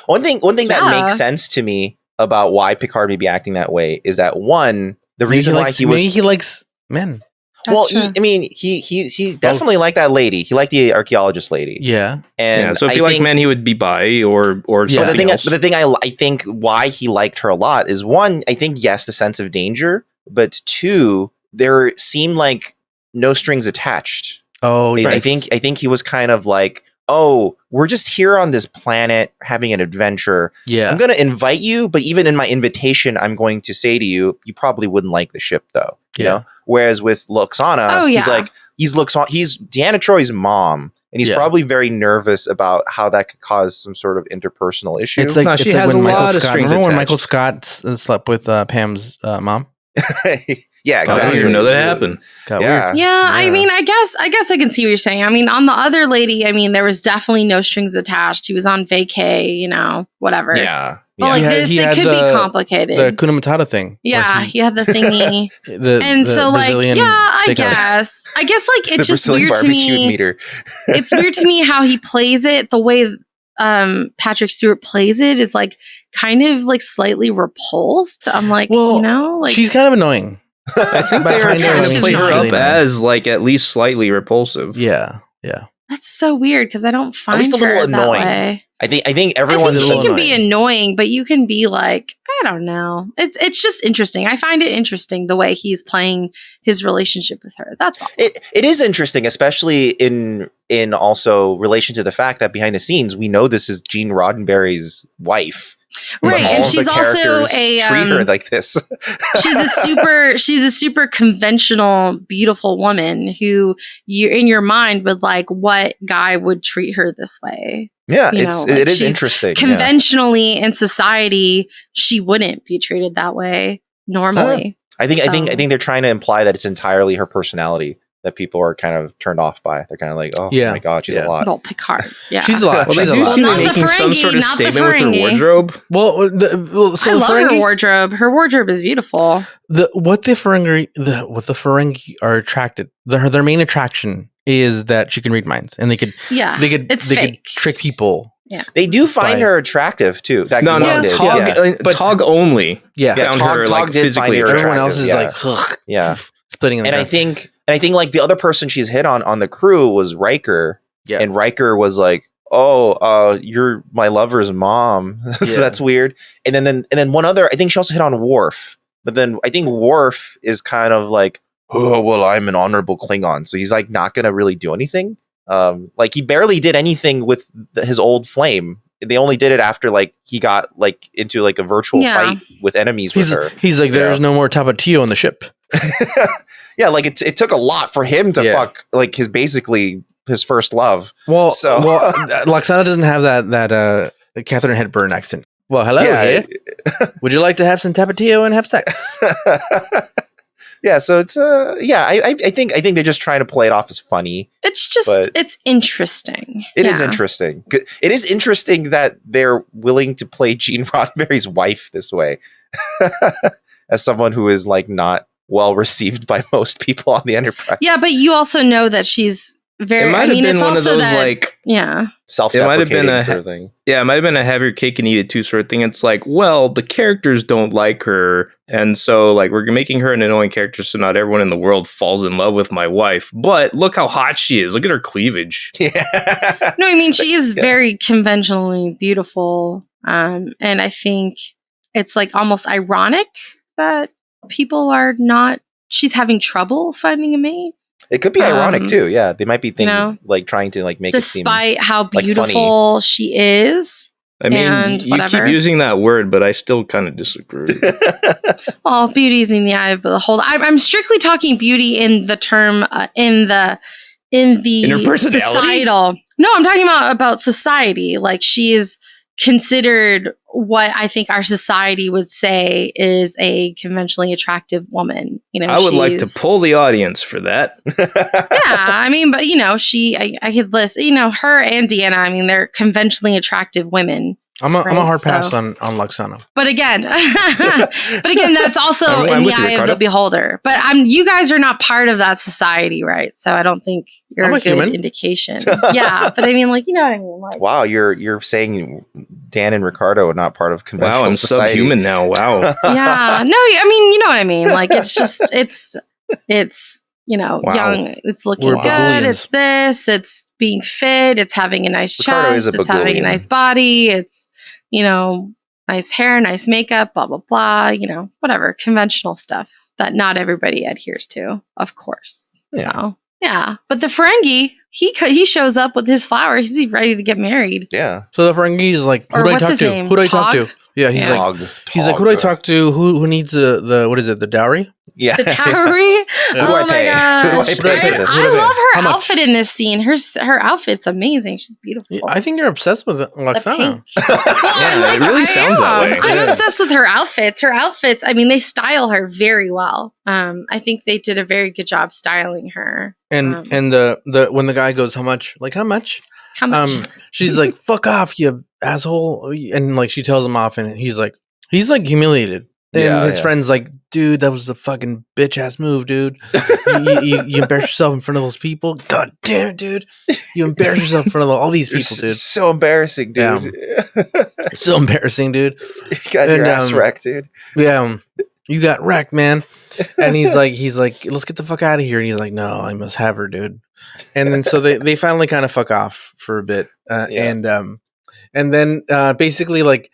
One thing that makes sense to me about why Picard may be acting that way is that the reason why he likes men. That's he definitely liked that lady. He liked the archaeologist lady. Yeah. And so if he liked men, he would be bi or something else. But the thing I think why he liked her a lot is, one, I think, yes, the sense of danger, but two, there seemed like no strings attached. Oh, I think he was kind of like, oh, we're just here on this planet having an adventure. Yeah. I'm going to invite you, but even in my invitation, I'm going to say to you, you probably wouldn't like the ship, though. You know? Whereas with Loxana, he's Deanna Troi's mom, and he's probably very nervous about how that could cause some sort of interpersonal issue. It's like, she has a lot of strings attached. When Michael Scott slept with Pam's mom? Yeah, exactly. I didn't even know that happened. Yeah, I mean, I guess I can see what you're saying. I mean, on the other lady, I mean, there was definitely no strings attached. He was on vacay, you know, whatever. Yeah. But like this, it could be complicated. The Kuna Matata thing. Yeah, he had the thingy. I guess like it's just weird to me. It's weird to me how he plays it. The way Patrick Stewart plays it is like kind of like slightly repulsed. I'm like, you know, like she's kind of annoying. I think they're trying to play her up as like at least slightly repulsive. Yeah. That's so weird because I don't find at least a little annoying. That way. I think everyone's. She can be annoying, but you can be like, I don't know. It's just interesting. I find it interesting the way he's playing his relationship with her. That's all. It is interesting, especially in also relation to the fact that behind the scenes we know this is Gene Roddenberry's wife. Right, and she's also a treat her like this. she's a super conventional, beautiful woman who you in your mind would like, what guy would treat her this way? Yeah, it is interesting. Conventionally in society, she wouldn't be treated that way normally. I think they're trying to imply that it's entirely her personality that people are kind of turned off by. They're kind of like, oh my god, she's a lot. Well, Picard, she's a lot. Well, they do seem to be making some sort of statement with her wardrobe. Well, I love her wardrobe. Her wardrobe is beautiful. What the Ferengi are attracted. Their main attraction is that she can read minds, and they could trick people. Yeah, they do find her attractive too. But Tog only. Tog did find her attractive. Everyone else is like, splitting. And I think like the other person she's hit on the crew was Riker. Yeah, and Riker was like, oh, you're my lover's mom. So that's weird. And then one other, I think she also hit on Worf. But then I think Worf is kind of like, oh, well, I'm an honorable Klingon. So he's like not going to really do anything. Like he barely did anything with his old flame. They only did it after like he got like into like a virtual fight with enemies with her. He's like, there's no more Tapatio on the ship. Yeah, like it took a lot for him to fuck like his first love. Well, Loxana doesn't have that Catherine Hepburn accent. Well, hello. Yeah. Would you like to have some Tapatio and have sex? Yeah, so it's I think they're just trying to play it off as funny. It's just it's interesting. It is interesting. It is interesting that they're willing to play Gene Roddenberry's wife this way, as someone who is like not well received by most people on the Enterprise. Yeah, but you also know that she's very. It might have been one of those like self-deprecating sort of thing. Yeah, it might have been a have your cake and eat it too sort of thing. It's like, well, the characters don't like her, and so like we're making her an annoying character, so not everyone in the world falls in love with my wife. But look how hot she is. Look at her cleavage. Yeah. No, I mean she is very conventionally beautiful, and I think it's like almost ironic that people are not. She's having trouble finding a mate. It could be ironic too. Yeah, they might be thinking like trying to like make it seem despite how beautiful she is. I mean, you keep using that word, but I still kind of disagree. Well, beauty's in the eye of the beholder. I'm strictly talking beauty in the term in the societal. No, I'm talking about society. Like she is considered what I think our society would say is a conventionally attractive woman. You know, I would like to pull the audience for that. Yeah, I mean, but you know, I could list, you know, her and Deanna. I mean, they're conventionally attractive women. I'm a hard pass on Loxana. But again, that's also in the eye of the beholder. But you guys are not part of that society, right? So I don't think you're a good indication. Yeah, but I mean, like, you know what I mean? Like, wow, you're saying Dan and Ricardo are not part of conventional society. Wow, I'm subhuman now. Wow. Yeah, no, I mean, you know what I mean? Like, it's just, it's you know, young. It's looking good. It's this. It's being fit. It's having a nice chest. It's having a nice body. It's, you know, nice hair, nice makeup, blah, blah, blah. You know, whatever. Conventional stuff that not everybody adheres to, of course. Yeah. So. Yeah, but the Ferengi, he shows up with his flowers. He's ready to get married. Yeah. So the Ferengi is like, who do I talk to? Name? Who do I talk to? Yeah, he's like, who do I talk to? Who needs the what is it? The dowry? Yeah. The dowry. Who do I pay? Gosh. Who do I pay for this? I love her outfit in this scene. Her outfit's amazing. She's beautiful. Yeah, I think you're obsessed with Lwaxana. Yeah, it really sounds that way. I'm obsessed with her outfits. Her outfits, I mean, they style her very well. I think they did a very good job styling her. And the when the guy goes, how much? Like, how much? How much? She's like, fuck off, you asshole. And like, she tells him off, and he's like humiliated. And his friend's like, dude, that was a fucking bitch ass move, dude. you embarrass yourself in front of those people. God damn it, dude. You embarrass yourself in front of all these people, dude. So embarrassing, dude. Yeah. So embarrassing, dude. You got your ass wrecked, dude. Yeah. You got wrecked, man. And he's like, let's get the fuck out of here. And he's like, no, I must have her, dude. And then so they finally kind of fuck off for a bit. And then basically like,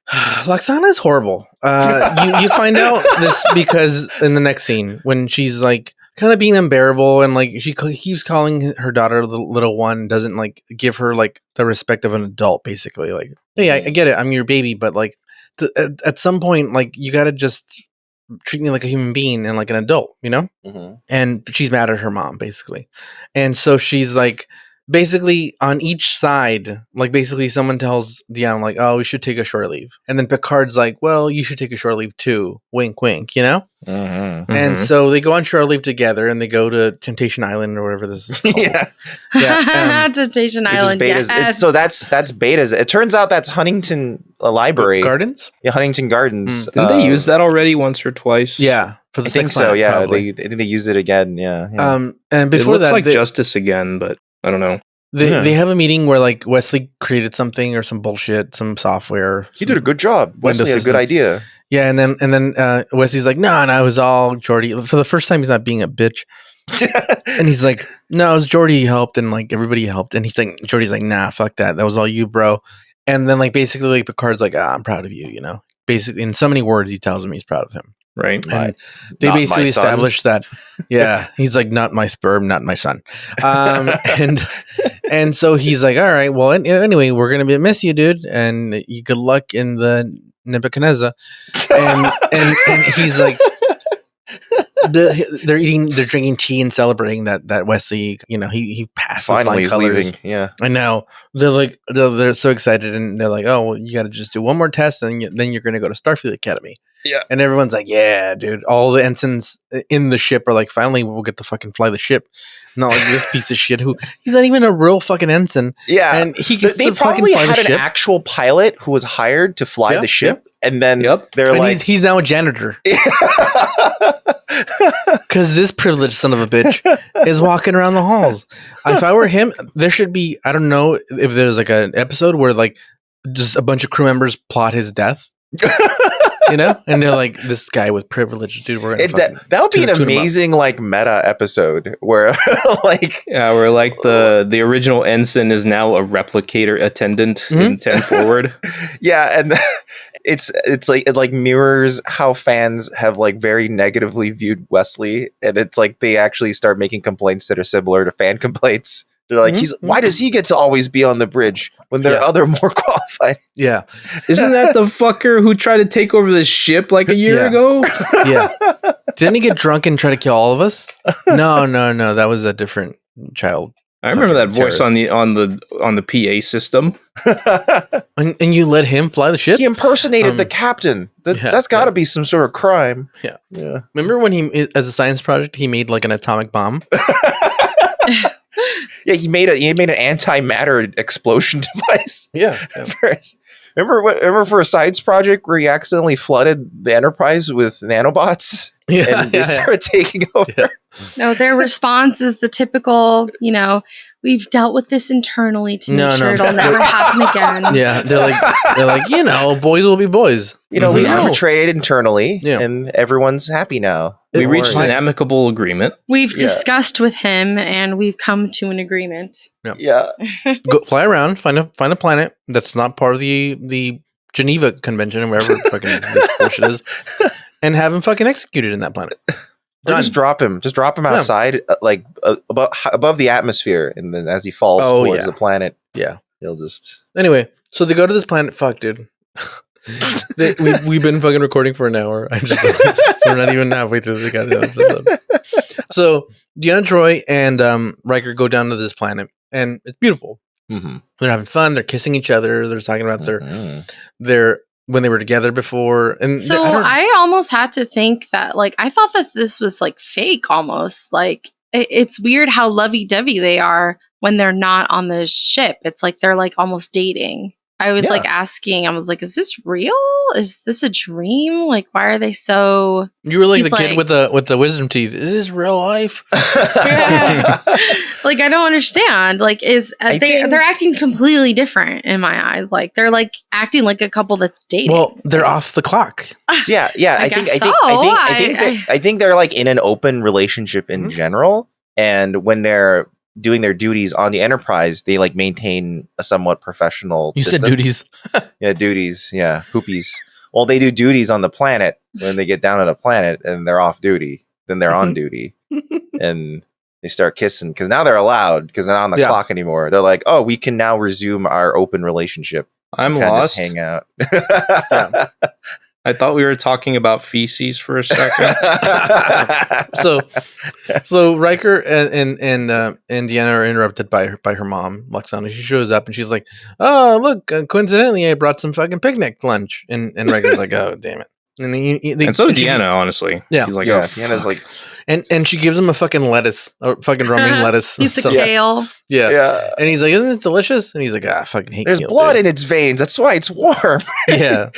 Lwaxana is horrible. You find out this because in the next scene when she's like kind of being unbearable and like she keeps calling her daughter the little one, doesn't like give her like the respect of an adult. Basically, like, hey, I get it, I'm your baby, but like at some point, like you got to just treat me like a human being and like an adult, you know? Mm-hmm. And she's mad at her mom, basically, and so she's like. Basically, on each side, like basically someone tells Deanna, like, oh, we should take a short leave. And then Picard's like, well, you should take a short leave too. Wink, wink, you know? Mm-hmm. And so they go on short leave together and they go to Temptation Island or whatever this is called. Temptation Island, yes. So that's Beta's. It turns out that's Huntington Library. Gardens? Yeah, Huntington Gardens. Didn't they use that already once or twice? Yeah. For the I think so, yeah. I think they used it again, yeah. And before it looks like Justice again, but... I don't know. They have a meeting where like Wesley created something or some bullshit, some software. He did a good job. Wesley had a good idea. Yeah, and then Wesley's like, no, it was all Geordi. For the first time, he's not being a bitch. And he's like, no, it was Geordi helped and like everybody helped. And he's like, Geordi's like, nah, fuck that. That was all you, bro. And then like basically like Picard's like, I'm proud of you, you know. Basically, in so many words, he tells him he's proud of him. Right. And they basically established that, he's like, not my sperm, not my son. And so he's like, all right, well, anyway, we're going to miss you, dude. And you good luck in the Nebuchadnezzar. And he's like, they're drinking tea and celebrating that Wesley, you know, he passed. Finally, he's leaving. Yeah, I know. They're so excited, and they're like, "Oh, well, you got to just do one more test, and then you're going to go to Starfleet Academy." Yeah, and everyone's like, "Yeah, dude." All the ensigns in the ship are like, "Finally, we'll get to fucking fly the ship." Not like this piece of shit who he's not even a real fucking ensign. Yeah, and he gets they to fucking probably fly had the an ship. actual pilot who was hired to fly the ship. And then they're and like, he's now a janitor. Because this privileged son of a bitch is walking around the halls. If I were him, there should be, I don't know if there's like an episode where like just a bunch of crew members plot his death. You know? And they're like, this guy with privilege, dude. We're gonna that would be an amazing like meta episode where like where like the original ensign is now a replicator attendant in 10 Forward. Yeah, and it's like it like mirrors how fans have like very negatively viewed Wesley, and it's like they actually start making complaints that are similar to fan complaints. They're like, why does he get to always be on the bridge when there are other more qualified? Yeah. Isn't that the fucker who tried to take over the ship like a year ago? Yeah. Didn't he get drunk and try to kill all of us? No. That was a different child. I remember that voice on the PA system. And you let him fly the ship? He impersonated the captain. That's got to be some sort of crime. Yeah. Remember when he, as a science project, he made like an atomic bomb? Yeah, he made an antimatter explosion device. Yeah. Remember for a science project where he accidentally flooded the Enterprise with nanobots? And they started taking over. Yeah. No, their response is the typical, we've dealt with this internally to make sure it'll never happen again. Yeah, they're like, boys will be boys. We arbitrated internally, and everyone's happy now. We reached an amicable agreement. We've discussed with him, and we've come to an agreement. Yeah. Go fly around, find a planet that's not part of the Geneva Convention, or wherever fucking this bullshit is, and have him fucking executed in that planet. Or just drop him. Just drop him outside, above the atmosphere, and then as he falls towards the planet, he'll just. Anyway, so they go to this planet. Fuck, dude. We've been fucking recording for an hour. We're not even halfway through the goddamn episode. So Deanna, Troi, and Riker go down to this planet, and it's beautiful. Mm-hmm. They're having fun. They're kissing each other. They're talking about their when they were together before. And so I almost had to think that, like, I thought that this was like fake, almost like it's weird how lovey-dovey they are when they're not on the ship. It's like they're like almost dating. I was like asking, I was like, is this real? Is this a dream? Like, why are they so... You were like the kid with the wisdom teeth. Is this real life? Like, I don't understand. Like, they're acting completely different in my eyes. Like, they're like acting like a couple that's dating. Well, they're off the clock. Yeah. I think they're like in an open relationship in general. And when they're doing their duties on the Enterprise, they like maintain a somewhat professional distance. Said duties. Yeah, duties. Yeah, poopies. Well, they do duties on the planet when they get down on the planet and they're off duty. Then they're on duty. And they start kissing because now they're allowed because they're not on the clock anymore. They're like, oh, we can now resume our open relationship. I'm lost. Just hang out. I thought we were talking about feces for a second. So Riker and Deanna are interrupted by her mom, Lwaxana. She shows up and she's like, "Oh, look! Coincidentally, I brought some fucking picnic lunch." And Riker's like, "Oh, damn it!" And so is Deanna, honestly. Yeah, he's like, yeah, "Oh, Deanna's like," and she gives him a fucking lettuce, or fucking romaine lettuce. Piece of kale. Yeah, and he's like, "Isn't this delicious?" And he's like, "I fucking hate." There's kale, blood in its veins. That's why it's warm. Yeah,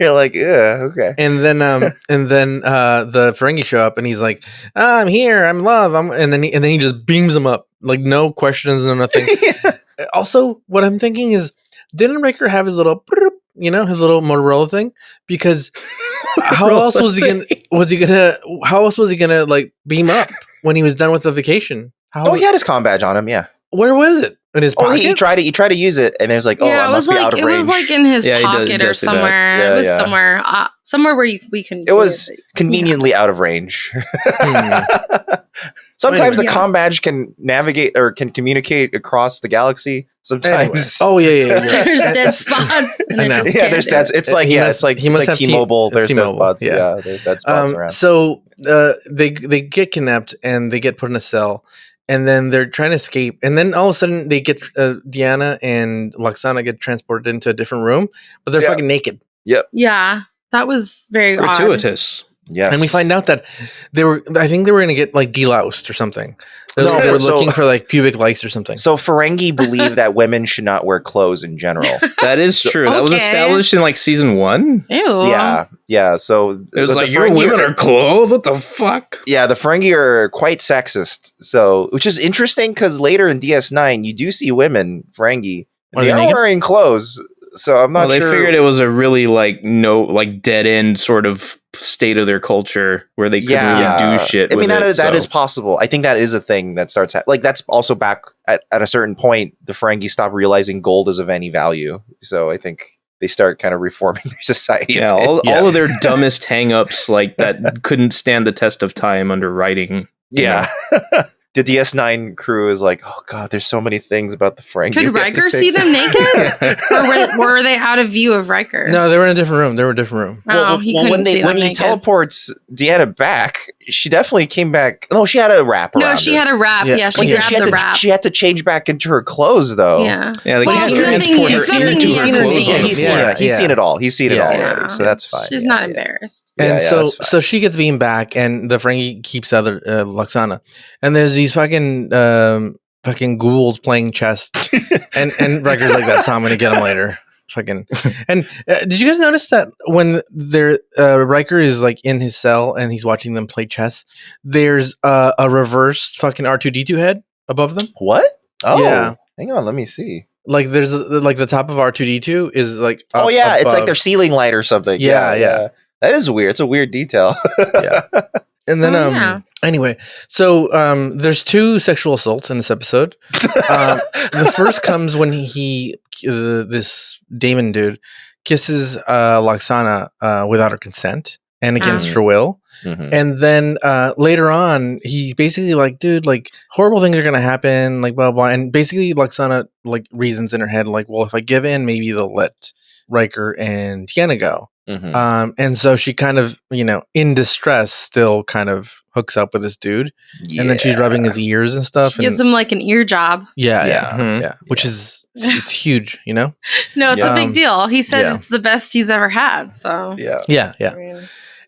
you're like, yeah, okay. And then the Ferengi show up, and he's like, "I'm here. I'm love." And then he just beams him up, like no questions, no nothing. Also, what I'm thinking is, didn't Riker have his little, his little Motorola thing? Because how else was he gonna like beam up when he was done with the vacation? He had his comm badge on him. Yeah. Where was it? In his pocket? He tried to use it, and it was like, I must be out of range. It was like in his pocket or somewhere. Yeah, it was somewhere where we can. It was conveniently out of range. Sometimes the comm badge can navigate or can communicate across the galaxy. Sometimes, yeah. There's dead spots. There's dead. It's like it's like T-Mobile. There's dead spots. Yeah, there's dead spots around. So they get kidnapped and they get put in a cell. And then they're trying to escape. And then all of a sudden they get Deanna and Lwaxana get transported into a different room, but they're fucking naked. Yep. Yeah. That was very gratuitous. Yes. And we find out that I think they were going to get like deloused or something. They were looking for like pubic lice or something. So Ferengi believe that women should not wear clothes in general. That is true. That was established in like season 1. Ew. Yeah. So it was like, your women are clothed? What the fuck? Yeah, the Ferengi are quite sexist. So, which is interesting because later in DS9, you do see women, Ferengi, and they are wearing clothes. So I'm not sure. They figured it was a really dead end sort of state of their culture where they couldn't really do shit. I mean, that is possible. I think that is a thing that starts that's also back at a certain point. The Ferengi stop realizing gold is of any value. So I think they start kind of reforming their society. Yeah, all of their dumbest hangups that couldn't stand the test of time under writing. Yeah. The DS9 crew is like, oh god, there's so many things about the Ferengi. Could Riker see them naked, or were they out of view of Riker? No, they were in a different room. They were in a different room. When he teleports Deanna back, she definitely came back. No, she had a wrap around. No, she had a wrap. Yeah, she grabbed the wrap. She had to change back into her clothes, though. Yeah. He's seen it all. He's seen it all already, so that's fine. She's not embarrassed. And so she gets beamed back, and the Ferengi keeps other Lwaxana, and there's these fucking ghouls playing chess, and Riker's like, "That's how I'm gonna get them later." Fucking. And did you guys notice that when Riker is like in his cell and he's watching them play chess, there's a reversed fucking R2-D2 head above them? What? Oh yeah. Hang on, let me see. Like there's like the top of R2-D2 is like up, it's like their ceiling light or something. Yeah. That is weird. It's a weird detail. Yeah. And then anyway, so there's 2 sexual assaults in this episode. The first comes when this Damon dude kisses Lwaxana without her consent, and against her will. And then later on, he's basically like, dude, like horrible things are gonna happen, like blah blah. And basically, Lwaxana like reasons in her head, like, well, if I give in, maybe they'll let Riker and Deanna go. And so she kind of, in distress, still kind of hooks up with this dude, and then she's rubbing his ears and stuff. She gives him like an ear job. Which is it's huge, No, it's a big deal. He said it's the best he's ever had. So yeah.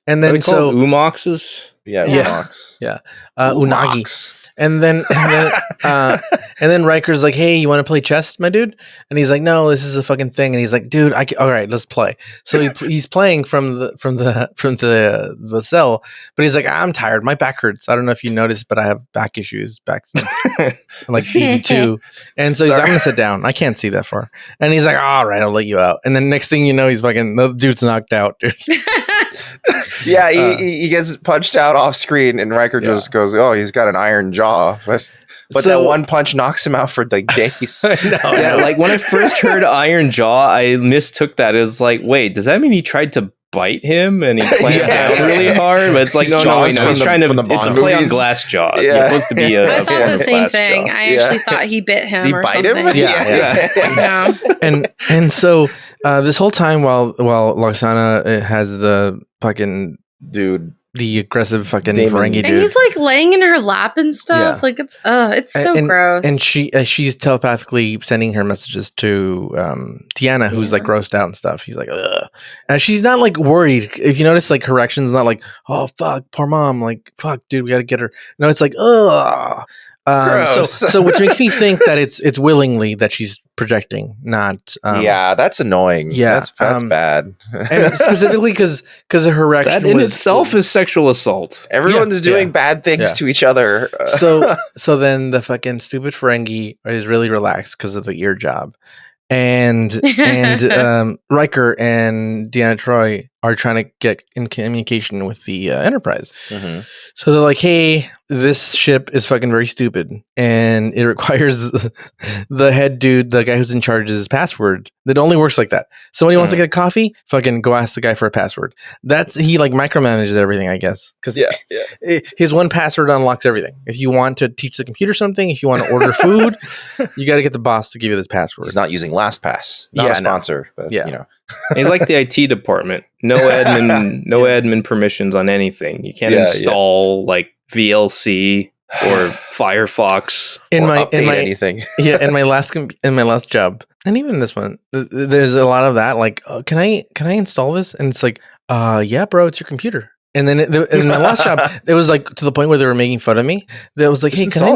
And then so Umoxes, Umox. Unagi. And then Riker's like, "Hey, you want to play chess, my dude?" And he's like, "No, this is a fucking thing." And he's like, "Dude, all right, let's play." So he's playing from the cell, but he's like, "I'm tired. My back hurts. I don't know if you noticed, but I have back issues since like 82." And so he's like, "I'm gonna sit down. I can't see that far." And he's like, "All right, I'll let you out." And then next thing you know, he's fucking the dude's knocked out, dude. Yeah, he gets punched out off screen, and Riker just goes, "Oh, he's got an iron jaw." But that one punch knocks him out for like days. Like when I first heard Iron Jaw, I mistook that as like, wait, does that mean he tried to bite him and he clamped down really hard? But it's like, no, he's trying to. It's a play on glass jaw. It's supposed to be I thought the same thing. Jaw. I actually thought he bit him. Did he bite something. Him? And so this whole time while Lwaxana has the fucking dude. The aggressive fucking Ferengi dude. And he's like laying in her lap and stuff. Yeah. Like it's so gross. And she's telepathically sending her messages to Deanna, who's like grossed out and stuff. He's like, ugh. And she's not like worried. If you notice, like her reaction's not like, oh fuck, poor mom. Like, fuck, dude, we gotta get her. No, it's like, ugh. So which makes me think that it's willingly that she's projecting, not that's annoying. That's bad. And specifically because of her reaction that in itself is sexual assault. Everyone's doing bad things to each other. So then the fucking stupid Ferengi is really relaxed because of the ear job. And Riker and Deanna Troi are trying to get in communication with the Enterprise. So they're like, hey, this ship is fucking very stupid, and it requires the head dude, the guy who's in charge, his password. That only works like that. Somebody wants to get a coffee, fucking go ask the guy for a password. He like micromanages everything, I guess, because his one password unlocks everything. If you want to teach the computer something, if you want to order food, you got to get the boss to give you this password. He's not using LastPass, not a sponsor, but He's like the IT department. No admin permissions on anything. You can't install like VLC or Firefox anything. In my last job, and even this one, there's a lot of that. Like, can I install this? And it's like, yeah, bro, it's your computer. And then in my last job, it was like to the point where they were making fun of me. That was like, hey, can I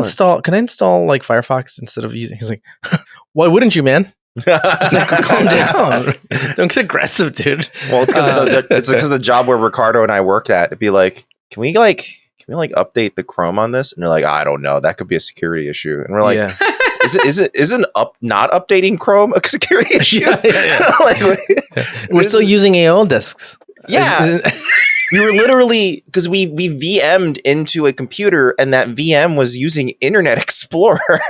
install like Firefox instead of using? He's like, why wouldn't you, man? Like, calm down. Don't get aggressive, dude. Well, it's because the job where Ricardo and I worked at. It'd be like, can we update the Chrome on this? And they're like, I don't know. That could be a security issue. And we're like, isn't not updating Chrome a security issue? We're still using AOL disks. Yeah. We were literally, because we VM'd into a computer, and that VM was using Internet Explorer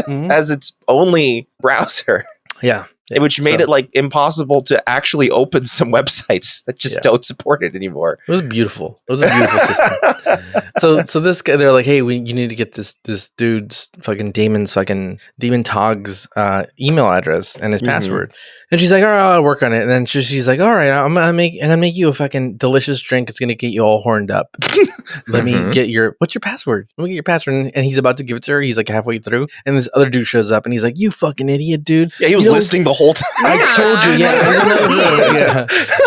as its only browser. Yeah. Which made it like impossible to actually open some websites that just don't support it anymore. It was beautiful. It was a beautiful system. So this guy, they're like, hey, you need to get this dude's fucking Damon Togg's email address and his password. And she's like, all right, I'll work on it. And then she's like, all right, I'm gonna make you a fucking delicious drink. It's gonna get you all horned up. Let me get what's your password? Let me get your password. And he's about to give it to her. He's like halfway through, and this other dude shows up, and he's like, you fucking idiot, dude. Yeah, he was listening the whole time. I told you,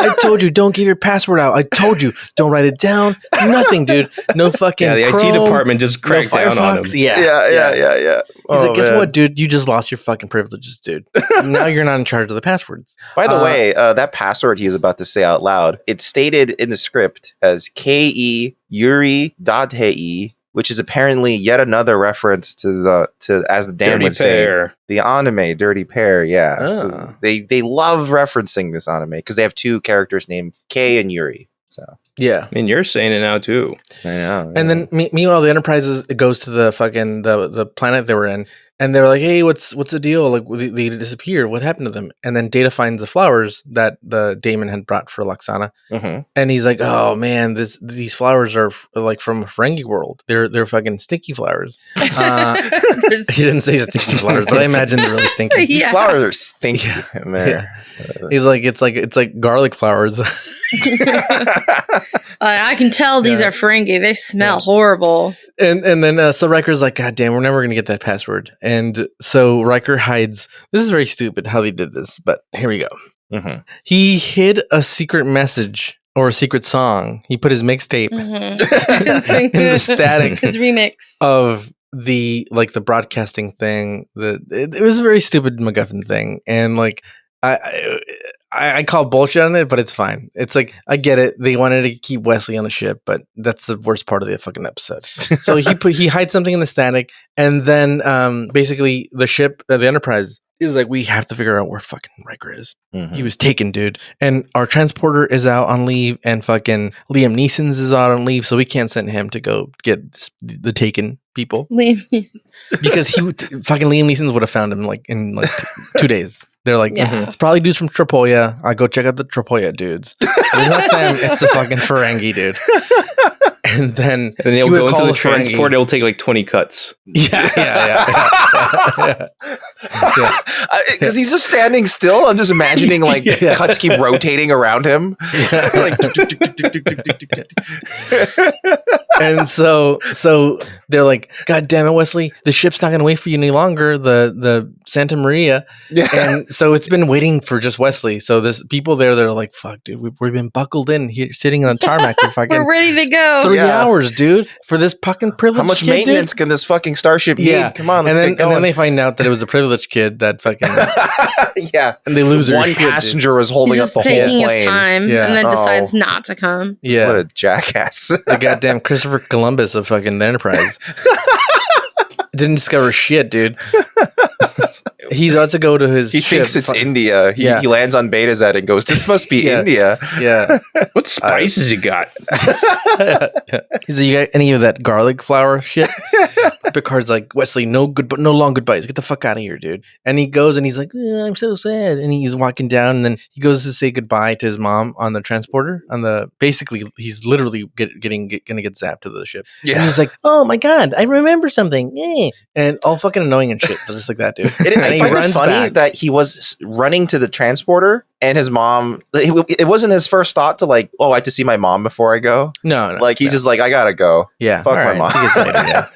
I told you, don't give your password out. I told you, don't write it down. Nothing, dude. No fucking the Chrome, IT department just cracked down on him. Yeah. He's like, guess what, dude? You just lost your fucking privileges, dude. Now you're not in charge of the passwords. By the way, that password he was about to say out loud, it's stated in the script as Ke Yuri Dadhei, which is apparently yet another reference to as the Dan would say, the anime Dirty Pair. Yeah, so they love referencing this anime because they have two characters named Kei and Yuri. So Yeah. And you're saying it now too. I know. And then meanwhile, the Enterprise goes to the fucking the planet they were in, and they're like, "Hey, what's the deal? Like, they disappeared. What happened to them?" And then Data finds the flowers that the Damon had brought for Lwaxana, and he's like, "Oh man, these flowers are like from a Ferengi world. They're fucking stinky flowers." He didn't say stinky flowers, but I imagine they're really stinky. These flowers are stinky in there. He's like, it's like garlic flowers. I can tell these are Ferengi. They smell horrible. And then so Riker's like, God damn, we're never gonna get that password. And so Riker hides. This is very stupid how they did this, but here we go. He hid a secret message or a secret song. He put his mixtape in the static, his remix of the broadcasting thing. It was a very stupid MacGuffin thing, and like I call bullshit on it, but it's fine. It's like, I get it. They wanted to keep Wesley on the ship, but that's the worst part of the fucking episode. So he hides something in the static, and then basically the ship, the Enterprise, is like, we have to figure out where fucking Riker is. He was taken, dude. And our transporter is out on leave, and fucking Liam Neeson's is out on leave, so we can't send him to go get the taken people. Liam Neeson. Because fucking Liam Neeson's would have found him in 2 days. They're like, it's probably dudes from Tropoya. I go check out the Tropoya dudes. It's not them. It's the fucking Ferengi dude. And then they'll go into the transport. It'll take like 20 cuts. Yeah. Because he's just standing still. I'm just imagining like cuts keep rotating around him. And so they're like, God damn it, Wesley, the ship's not going to wait for you any longer. The Santa Maria. Yeah. And so it's been waiting for just Wesley. So there's people there that are like, fuck, dude, we've been buckled in here, sitting on the tarmac for fucking we're ready to go. 3 hours, dude, for this fucking privileged How much kid, maintenance can this fucking starship need? Come on, let's get going. And then they find out that it was a privileged kid that fucking and they lose their one shit, passenger was holding up the whole plane. Taking his time, and then decides not to come. Yeah, what a jackass! The goddamn Christopher Columbus of fucking the Enterprise didn't discover shit, dude. He's about to go to his. He thinks it's India. He lands on Betazed and goes, "This must be India." Yeah. What spices you got? He's like, "You got any of that garlic flour shit?" Picard's like, "Wesley, no long goodbyes. Get the fuck out of here, dude." And he goes and he's like, "I'm so sad." And he's walking down, and then he goes to say goodbye to his mom on the transporter. Basically, he's literally gonna get zapped to the ship. Yeah. And he's like, "Oh my god, I remember something." And all fucking annoying and shit, just like that, dude. I find it funny that he was running to the transporter, and his mom, it wasn't his first thought to like, I have to see my mom before I go. No. Like, he's just like, I gotta go. Yeah. Fuck my mom.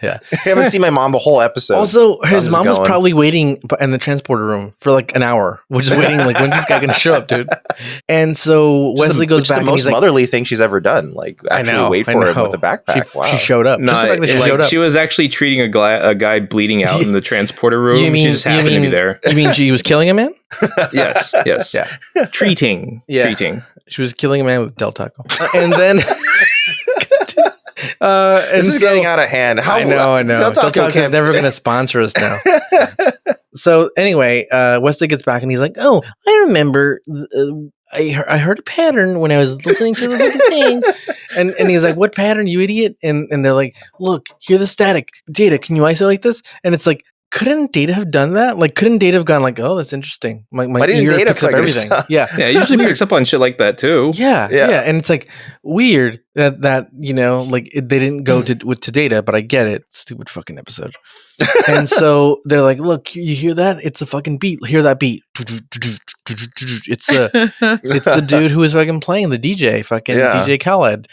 Yeah. I haven't seen my mom the whole episode. Also, his mom was probably waiting in the transporter room for like an hour, which is waiting like, when's this guy gonna show up, dude? And so Wesley goes back. The most motherly thing she's ever done. Like, actually wait for him with the backpack. She showed up. She was actually treating a guy bleeding out in the transporter room. She just happened to be there. You mean she was killing a man? Yes. Yeah. Treating. She was killing a man with Del Taco. And then this is getting out of hand. I know. Del Taco is never going to sponsor us now. So anyway, Wesley gets back and he's like, "Oh, I remember. I heard a pattern when I was listening to the thing." And he's like, "What pattern, you idiot?" And they're like, "Look, hear the static. Data, can you isolate this?" And it's like, couldn't Data have done that? Like, couldn't Data have gone like, "Oh, that's interesting. My ear picks up everything." Yeah, usually picks up on shit like that too. Yeah. And it's like weird that they didn't go to Data, but I get it. Stupid fucking episode. And so they're like, "Look, you hear that? It's a fucking beat. Hear that beat? It's the dude who is fucking playing the DJ, DJ Khaled."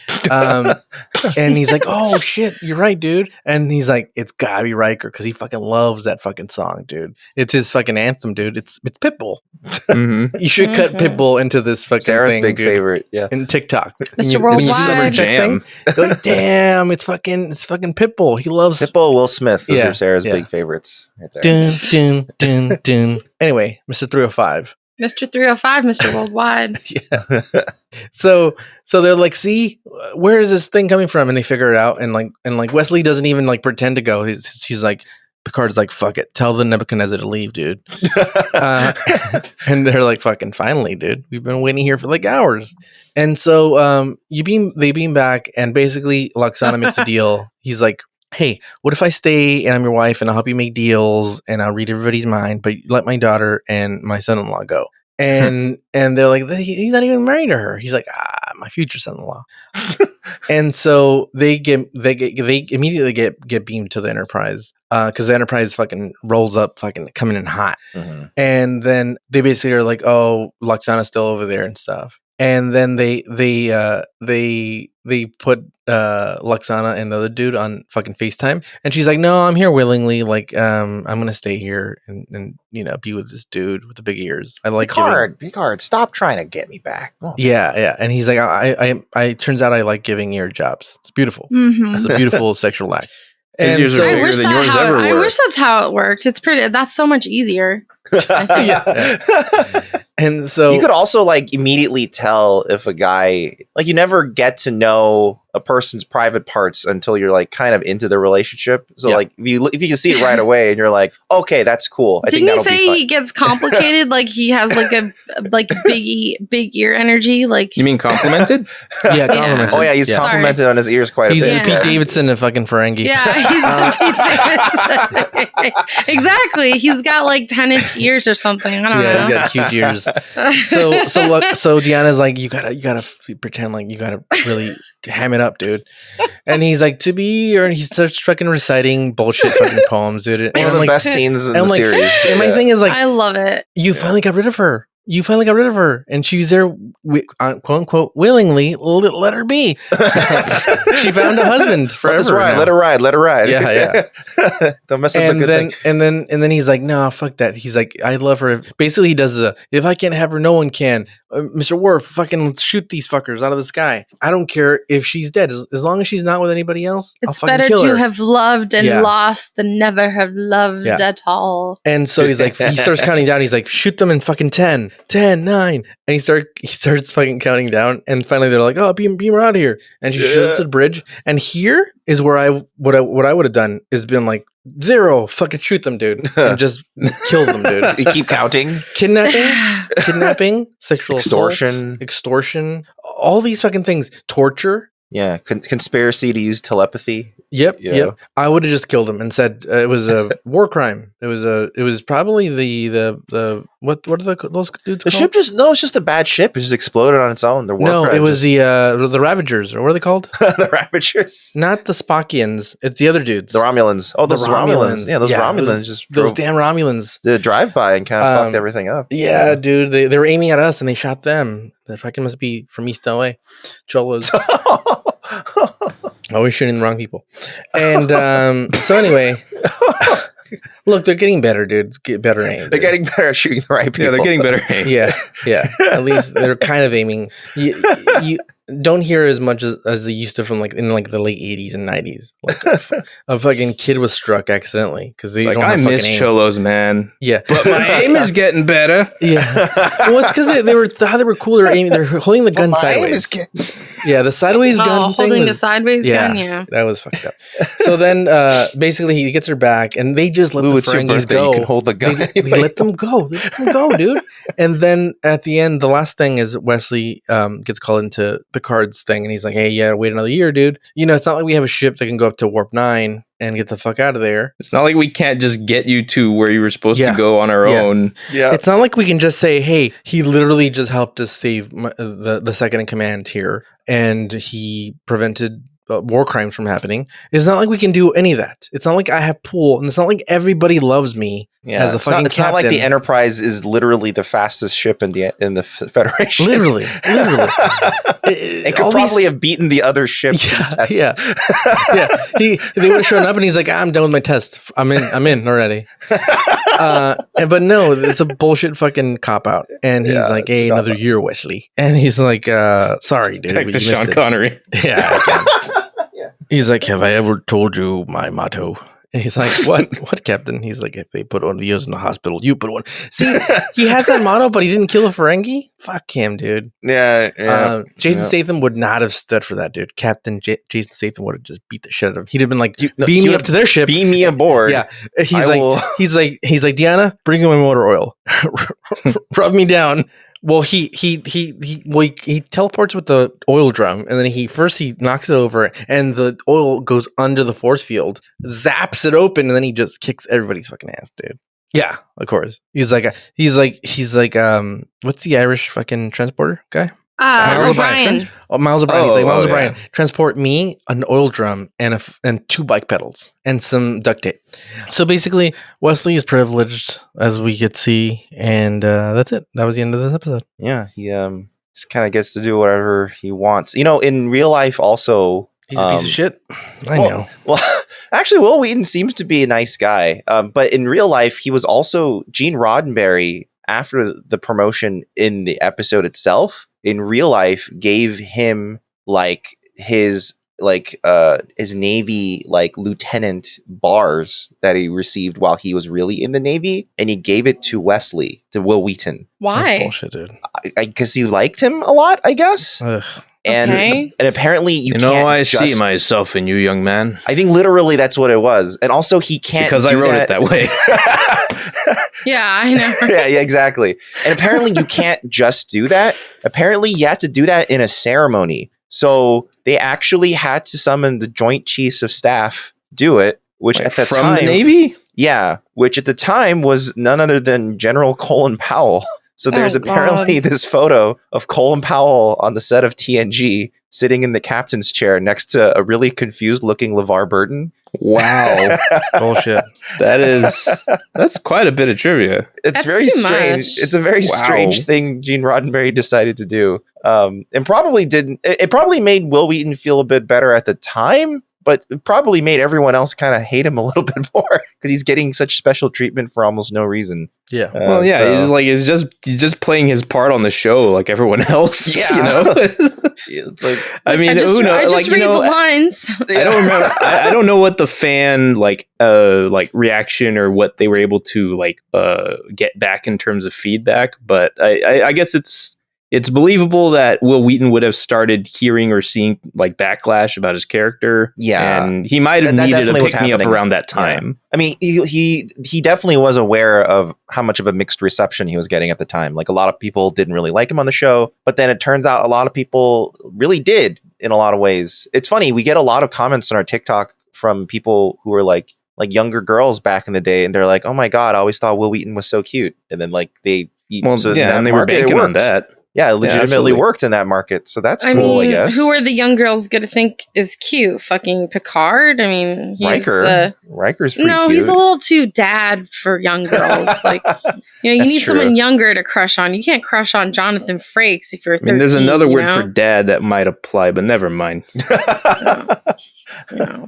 And he's like, "Oh shit, you're right, dude." And he's like, "It's gotta be Riker because he fucking loves that fucking song, dude. It's his fucking anthem, dude. It's Pitbull. You should cut Pitbull into this fucking Sarah's thing, big dude. favorite, in TikTok, Mr. Worldwide Jam. Like, damn, it's fucking Pitbull. He loves Pitbull. Will Smith. Those are Sarah's big favorites, right there. Dun. Anyway, Mr. 305. Mr. 305, Mr. Worldwide. Yeah. So they're like, "See, where is this thing coming from?" And they figure it out. And Wesley doesn't even like pretend to go. He's like, Picard's like, fuck it, tell the Nebuchadnezzar to leave, dude. And they're like, fucking finally, dude. We've been waiting here for like hours. And so they beam back, and basically Lwaxana makes a deal. He's like, hey, what if I stay and I'm your wife and I'll help you make deals and I'll read everybody's mind, but let my daughter and my son-in-law go. And they're like, he's not even married to her. He's like, my future son-in-law. And so they immediately get beamed to the Enterprise because the Enterprise fucking rolls up, fucking coming in hot. Mm-hmm. And then they basically are like, oh, Lwaxana's still over there and stuff. And then they put Lwaxana and the other dude on fucking FaceTime, and she's like, "No, I'm here willingly. Like, I'm gonna stay here and be with this dude with the big ears. I like Picard, stop trying to get me back." Oh. Yeah. And he's like, I turns out I like giving ear jobs. It's beautiful. Mm-hmm. It's a beautiful sexual act. And yours are bigger than yours ever were. I wish that's how it worked. It's pretty. That's so much easier. Yeah. And so you could also like immediately tell if a guy, like, you never get to know a person's private parts until you're like kind of into the relationship. So like if you can see it right away and you're like, okay, that's cool. Didn't you say he gets complicated? Like he has like a big ear energy. Like, you mean complimented? Yeah, complimented. Oh yeah, he's complimented on his ears quite a bit. He's Pete Davidson of fucking Ferengi. Yeah, he's Pete Davidson. Exactly. He's got like 10-inch ears or something. I don't know. He's got huge ears. So Deanna's like, you gotta pretend like you gotta really ham it up, dude. And he's like, to be, or he starts fucking reciting bullshit fucking poems, dude. One of the best scenes in the series. And my thing is like, I love it. You finally got rid of her. And she's there, quote unquote, willingly. Let her be. She found a husband forever. Let her ride. Yeah. Don't mess up a good thing. And then he's like, no, fuck that. He's like, I love her. Basically, he does if I can't have her, no one can. Mr. Worf, fucking shoot these fuckers out of the sky. I don't care if she's dead, as long as she's not with anybody else. It's better to have loved and lost than never have loved at all. And so he's like, he starts counting down. He's like, shoot them in fucking 10, 9. And he starts fucking counting down. And finally they're like, oh, beam her out of here. And she shoots to the bridge. And here is where what I would have done is been like, 0, fucking shoot them, dude. And just kill them, dude. You keep counting. Kidnapping, sexual extortion, all these fucking things. Torture. Yeah, conspiracy to use telepathy. Yep. I would have just killed him and said it was a war crime. It was probably the what are those dudes the called? It's just a bad ship. It just exploded on its own. It was the Ravagers, or what are they called? The Ravagers, not the Spockians. It's the other dudes. The Romulans. Oh, those Romulans. Yeah, those Romulans those damn Romulans. The drive-by and kind of fucked everything up. Yeah, dude, they were aiming at us and they shot them. They fucking must be from East LA, Cholos. Always shooting the wrong people. And so anyway, look, they're getting better, dude. Get better aim. They're getting better at shooting the right people. Yeah, they're getting better aim. Yeah. At least they're kind of aiming. You don't hear as much as they used to from like in like the late 80s and 90s. Like a fucking kid was struck accidentally because they don't have fucking miss aim. Cholos, man. Yeah, but my aim is getting better. Yeah, well, it's because they were cool. They're holding the gun sideways. Yeah, the sideways gun. Holding the sideways gun. Yeah, that was fucked up. So then, basically, he gets her back, and they just let the Ferengis go. You can hold the gun. They let them go. They let them go, dude. And then at the end, the last thing is Wesley gets called into Picard's thing, and he's like, "Hey, wait another year, dude. It's not like we have a ship that can go up to warp 9 and get the fuck out of there. It's not like we can't just get you to where you were supposed to go on our own. Yeah, it's not like we can just say, hey, he literally just helped us save the second in command here, and he prevented war crimes from happening. It's not like we can do any of that. It's not like I have pull, and it's not like everybody loves me as a fucking captain. It's not like the Enterprise is literally the fastest ship in the Federation. Literally. It could probably have beaten the other ships in the test. Yeah. They would have shown up, and he's like, I'm done with my test. I'm in already. But no, it's a bullshit fucking cop out. And he's like, hey, another year, Wesley. And he's like, sorry, dude. Back to Sean Connery. Yeah. He's like, have I ever told you my motto? And he's like, what, Captain? He's like, if they put one of yours in the hospital, you put one. See, he has that motto, but he didn't kill a Ferengi? Fuck him, dude. Yeah. Jason Statham would not have stood for that, dude. Captain Jason Statham would have just beat the shit out of him. He'd have been like, beam me up to their ship. Beam me aboard. Yeah. He's like, Deanna, bring me my motor oil. Rub me down. Well, he teleports with the oil drum, and then he knocks it over, and the oil goes under the force field, zaps it open, and then he just kicks everybody's fucking ass, dude. Yeah, of course. He's like, what's the Irish fucking transporter guy? O'Brien. Miles O'Brien. He's like, Miles O'Brien, transport me an oil drum and 2 bike pedals and some duct tape. So basically, Wesley is privileged, as we could see, and that's it. That was the end of this episode. Yeah, he just kind of gets to do whatever he wants. In real life, also, he's a piece of shit. I know. Well, actually, Will Wheaton seems to be a nice guy, but in real life, he was also Gene Roddenberry. After the promotion in the episode itself, in real life, gave him his Navy lieutenant bars that he received while he was really in the Navy, and he gave it to Will Wheaton. Why? That's bullshit, dude. Because he liked him a lot, I guess. Ugh. And apparently you can't I see myself in you, young man. I think literally that's what it was. And also he can't because I wrote it that way. Yeah, I know. yeah, exactly. And apparently you can't just do that. Apparently you have to do that in a ceremony. So they actually had to summon the Joint Chiefs of Staff do it, which at the time, from the Navy? Yeah, which at the time was none other than General Colin Powell. So there's apparently this photo of Colin Powell on the set of TNG sitting in the captain's chair next to a really confused looking LeVar Burton. Wow. Bullshit. That's quite a bit of trivia. It's very strange. It's a very strange thing Gene Roddenberry decided to do. And probably didn't. It probably made Will Wheaton feel a bit better at the time, but it probably made everyone else kind of hate him a little bit more because he's getting such special treatment for almost no reason. Yeah. He's just playing his part on the show like everyone else. Yeah. It's like, I mean, who knows? I just read the lines. I don't remember. I don't know what the fan reaction or what they were able to get back in terms of feedback, but I guess it's believable that Will Wheaton would have started hearing or seeing backlash about his character. Yeah. And he might have needed a pick-me-up around that time. Yeah. I mean, he definitely was aware of how much of a mixed reception he was getting at the time. A lot of people didn't really like him on the show, but then it turns out a lot of people really did in a lot of ways. It's funny. We get a lot of comments on our TikTok from people who were like younger girls back in the day. And they're like, oh my God, I always thought Will Wheaton was so cute. And then and they were banking on that. Yeah, it legitimately worked in that market. So that's cool, I guess. Who are the young girls going to think is cute? Fucking Picard? I mean, Riker's pretty cute. He's a little too dad for young girls. You need someone younger to crush on. You can't crush on Jonathan Frakes if you're 13. There's another word for dad that might apply, but never mind.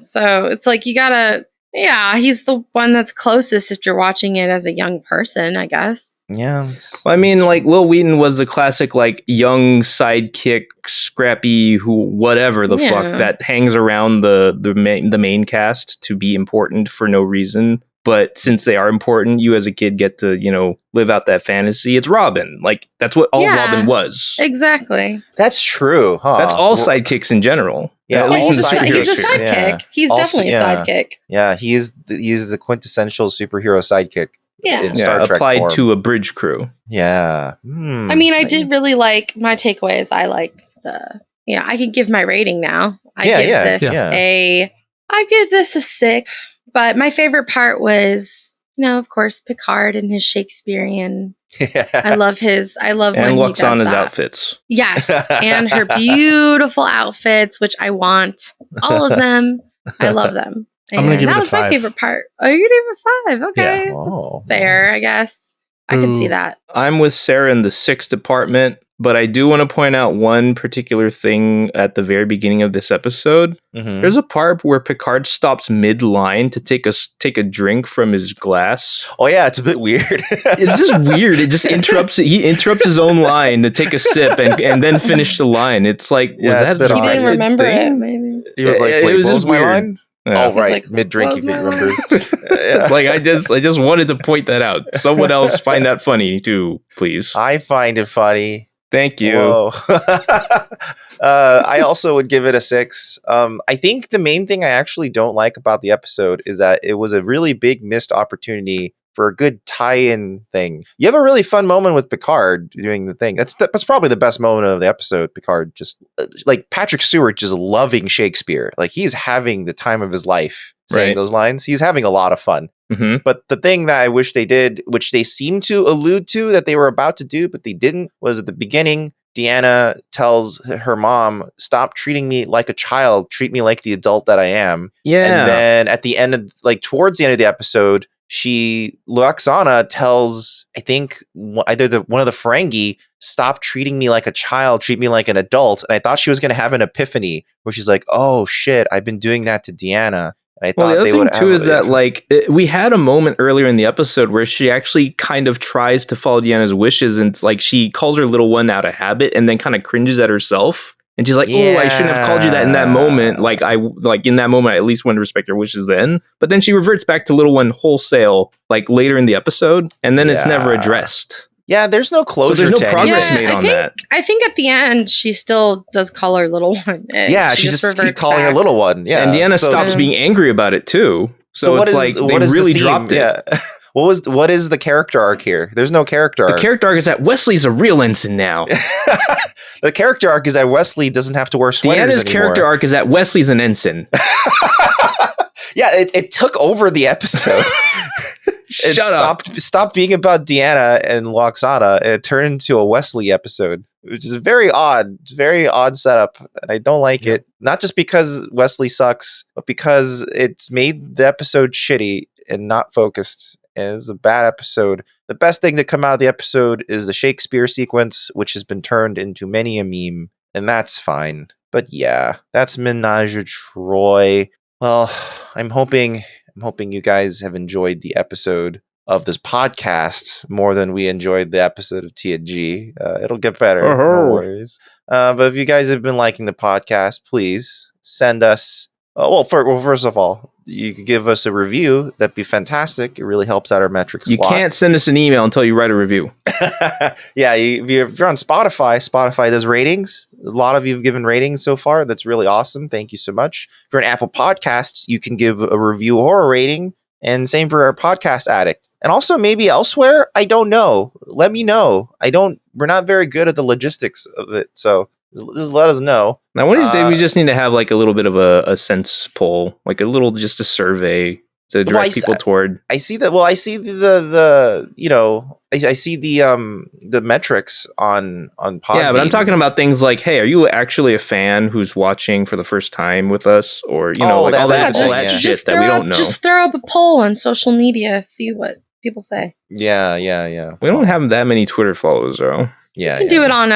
So it's you gotta... Yeah, he's the one that's closest if you're watching it as a young person, I guess. Yeah. Will Wheaton was the classic, young sidekick, scrappy, whatever the fuck, that hangs around the main cast to be important for no reason. But since they are important, you as a kid get to, live out that fantasy. It's Robin. That's what all Robin was. Exactly. That's true. Huh? That's all sidekicks in general. Yeah, at least he's a sidekick. Yeah. He's definitely a sidekick. Yeah, he is the quintessential superhero sidekick. Yeah, in Star Trek applied form. To a bridge crew. Yeah. I mean, I did really like my takeaways. I liked I could give my rating now. I give this a 6. But my favorite part was, of course, Picard and his Shakespearean. I love when he does Luxana's that. outfits. Yes, and her beautiful outfits, which I want all of them. I love them. And I'm gonna give it a 5. That was my favorite part. Oh, you're gonna give it a 5? Okay, Yeah. That's fair, I guess. I can see that. I'm with Sarah in the 6th department, but I do want to point out one particular thing at the very beginning of this episode. Mm-hmm. There's a part where Picard stops mid-line to take a drink from his glass. Oh yeah, it's a bit weird. It's just weird. It just interrupts. He interrupts his own line to take a sip and then finish the line. It's was that he didn't remember it? Maybe he was like, "Wait, what was my line?" Oh, right. Like, Mid-drink, "What he was my remembers. Like I just wanted to point that out. Someone else find that funny too, please. I find it funny. Thank you. Whoa. I also would give it a 6. I think the main thing I actually don't like about the episode is that it was a really big missed opportunity for a good tie-in thing. You have a really fun moment with Picard doing the thing. That's probably the best moment of the episode. Picard just like Patrick Stewart just loving Shakespeare. Like he's having the time of his life saying those lines. He's having a lot of fun. Mm-hmm. But the thing that I wish they did, which they seemed to allude to that they were about to do, but they didn't, was at the beginning, Deanna tells her mom, stop treating me like a child, treat me like the adult that I am. Yeah. And then at the end of, like, towards the end of the episode, Luxana tells, I think, either one of the Ferengi, stop treating me like a child, treat me like an adult. And I thought she was going to have an epiphany where she's like, oh shit, I've been doing that to Deanna. And I thought the other they thing would too is that like we had a moment earlier in the episode where she actually kind of tries to follow Deanna's wishes, and it's like she calls her little one out of habit and then kind of cringes at herself. And she's like, oh, I shouldn't have called you that in that moment. Like in that moment, I at least wanted to respect her wishes then. But then she reverts back to little one wholesale, like later in the episode. And then it's never addressed. Yeah, there's no closure. So there's no progress made on that. I think at the end, she still does call her little one. Yeah, she just keep calling her little one. Yeah. And Deanna stops being angry about it too. So it's like they really dropped it. Yeah. What is the character arc here? There's no character arc. The character arc is that Wesley's a real ensign now. The character arc is that Wesley doesn't have to wear sweaters Deanna's anymore. character arc is that Wesley's an ensign. Yeah, it took over the episode. Stopped being about Deanna and Luxana, and it turned into a Wesley episode, which is very odd. It's a very odd setup, and I don't like it. Not just because Wesley sucks, but because it's made the episode shitty and not focused. And it's a bad episode. The best thing to come out of the episode is the Shakespeare sequence, which has been turned into many a meme, and that's fine. But yeah, that's Ménage à Troi. Well, I'm hoping you guys have enjoyed the episode of this podcast more than we enjoyed the episode of TNG. It'll get better. No worries. But if you guys have been liking the podcast, please send us. First of all, you could give us a review. That'd be fantastic. It really helps out our metrics. You can't send us an email until you write a review. Yeah, if you're on Spotify does ratings. A lot of you have given ratings so far. That's really awesome. Thank you so much. If you're on Apple Podcasts, you can give a review or a rating. And same for our Podcast Addict. And also maybe elsewhere. I don't know. Let me know. We're not very good at the logistics of it. So just let us know. Now, one of these days, we just need to have like a little bit of a census poll, like just a survey to direct people toward. I see that. Well, I see the I see the metrics on Podbean. Yeah, but I'm talking about things like, hey, are you actually a fan who's watching for the first time with us, or all that shit that we don't know? Just throw up a poll on social media, see what people say. Yeah. We don't have that many Twitter followers, though. Yeah, you can do it on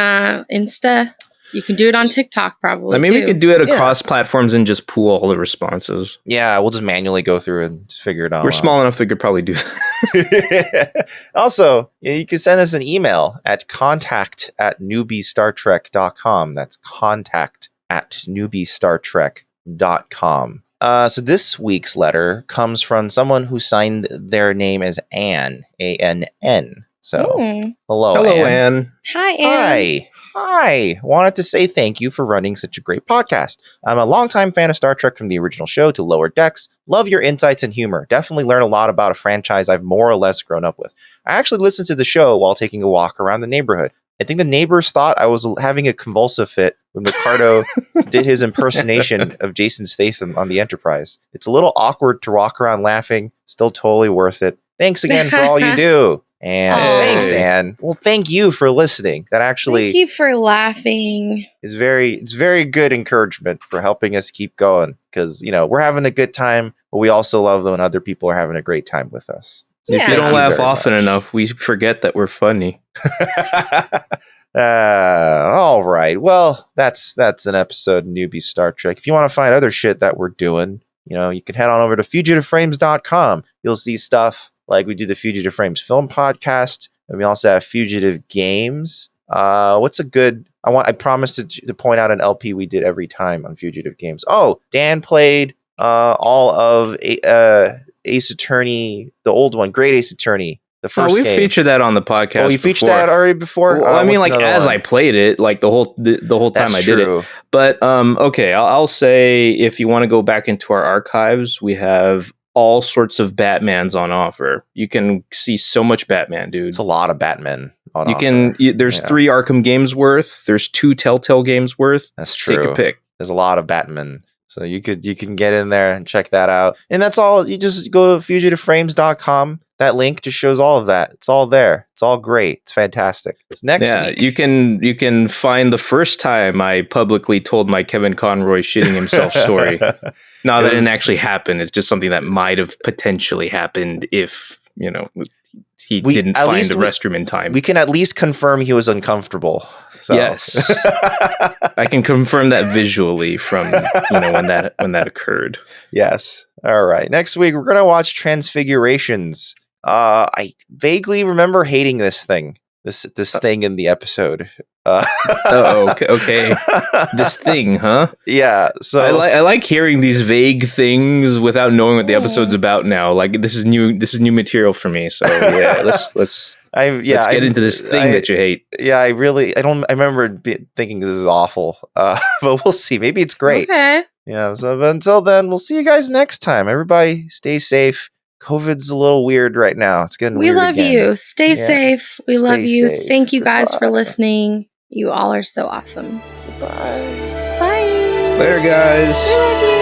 Insta. You can do it on TikTok, probably. I mean, we could do it across platforms and just pool all the responses. Yeah, we'll just manually go through and figure it out. We're small enough we could probably do that. Also, you can send us an email at contact@newbiestartrek.com. That's contact@newbiestartrek.com. So this week's letter comes from someone who signed their name as Ann, A-N-N. So, hello, Ann. Hi, Ann. Hi. Wanted to say thank you for running such a great podcast. I'm a longtime fan of Star Trek from the original show to Lower Decks. Love your insights and humor. Definitely learn a lot about a franchise I've more or less grown up with. I actually listened to the show while taking a walk around the neighborhood. I think the neighbors thought I was having a convulsive fit when Ricardo did his impersonation of Jason Statham on the Enterprise. It's a little awkward to walk around laughing. Still totally worth it. Thanks again for all you do. And thanks, Anne. Well, thank you for listening. That actually thank you for laughing. It's very good encouragement for helping us keep going, because we're having a good time, but we also love when other people are having a great time with us. So if you don't laugh often enough, we forget that we're funny. All right. Well, that's an episode of Newbie Star Trek. If you want to find other shit that we're doing, you can head on over to fugitiveframes.com. You'll see stuff like we do the Fugitive Frames film podcast, and we also have Fugitive Games. What's a good? I promised to point out an LP we did every time on Fugitive Games. Oh, Dan played all of Ace Attorney, the old one, Great Ace Attorney, the first we game. featured that on the podcast. Oh, you featured that already before? Well, I mean, like as I played it, like the whole time I did it. But okay, I'll say if you want to go back into our archives, we have all sorts of Batmans on offer. You can see so much Batman, dude. It's a lot of Batman on offer. There's 3 Arkham games worth. There's 2 Telltale games worth. That's true. Take a pick. There's a lot of Batman. So you can get in there and check that out. And that's all. You just go to fugitiveframes.com. That link just shows all of that. It's all there. It's all great. It's fantastic. It's next week. You can find the first time I publicly told my Kevin Conroy shitting himself story. No, that didn't actually happen. It's just something that might have potentially happened if, he didn't find the restroom in time. We can at least confirm he was uncomfortable. So. Yes. I can confirm that visually from when that occurred. Yes. All right. Next week we're gonna watch Transfigurations. I vaguely remember hating this thing. This thing in the episode. Okay. This thing, huh? Yeah. So I like hearing these vague things without knowing what the episode's about now. Like this is new material for me. So yeah, let's get into this thing that you hate. Yeah, I remember thinking this is awful. But we'll see. Maybe it's great. Okay. Yeah. So until then, we'll see you guys next time. Everybody, stay safe. COVID's a little weird right now. It's getting weird. We love again. you. Stay safe. We love you. Safe. Thank you guys for listening. You all are so awesome. Bye. Bye. Later, guys. We love you.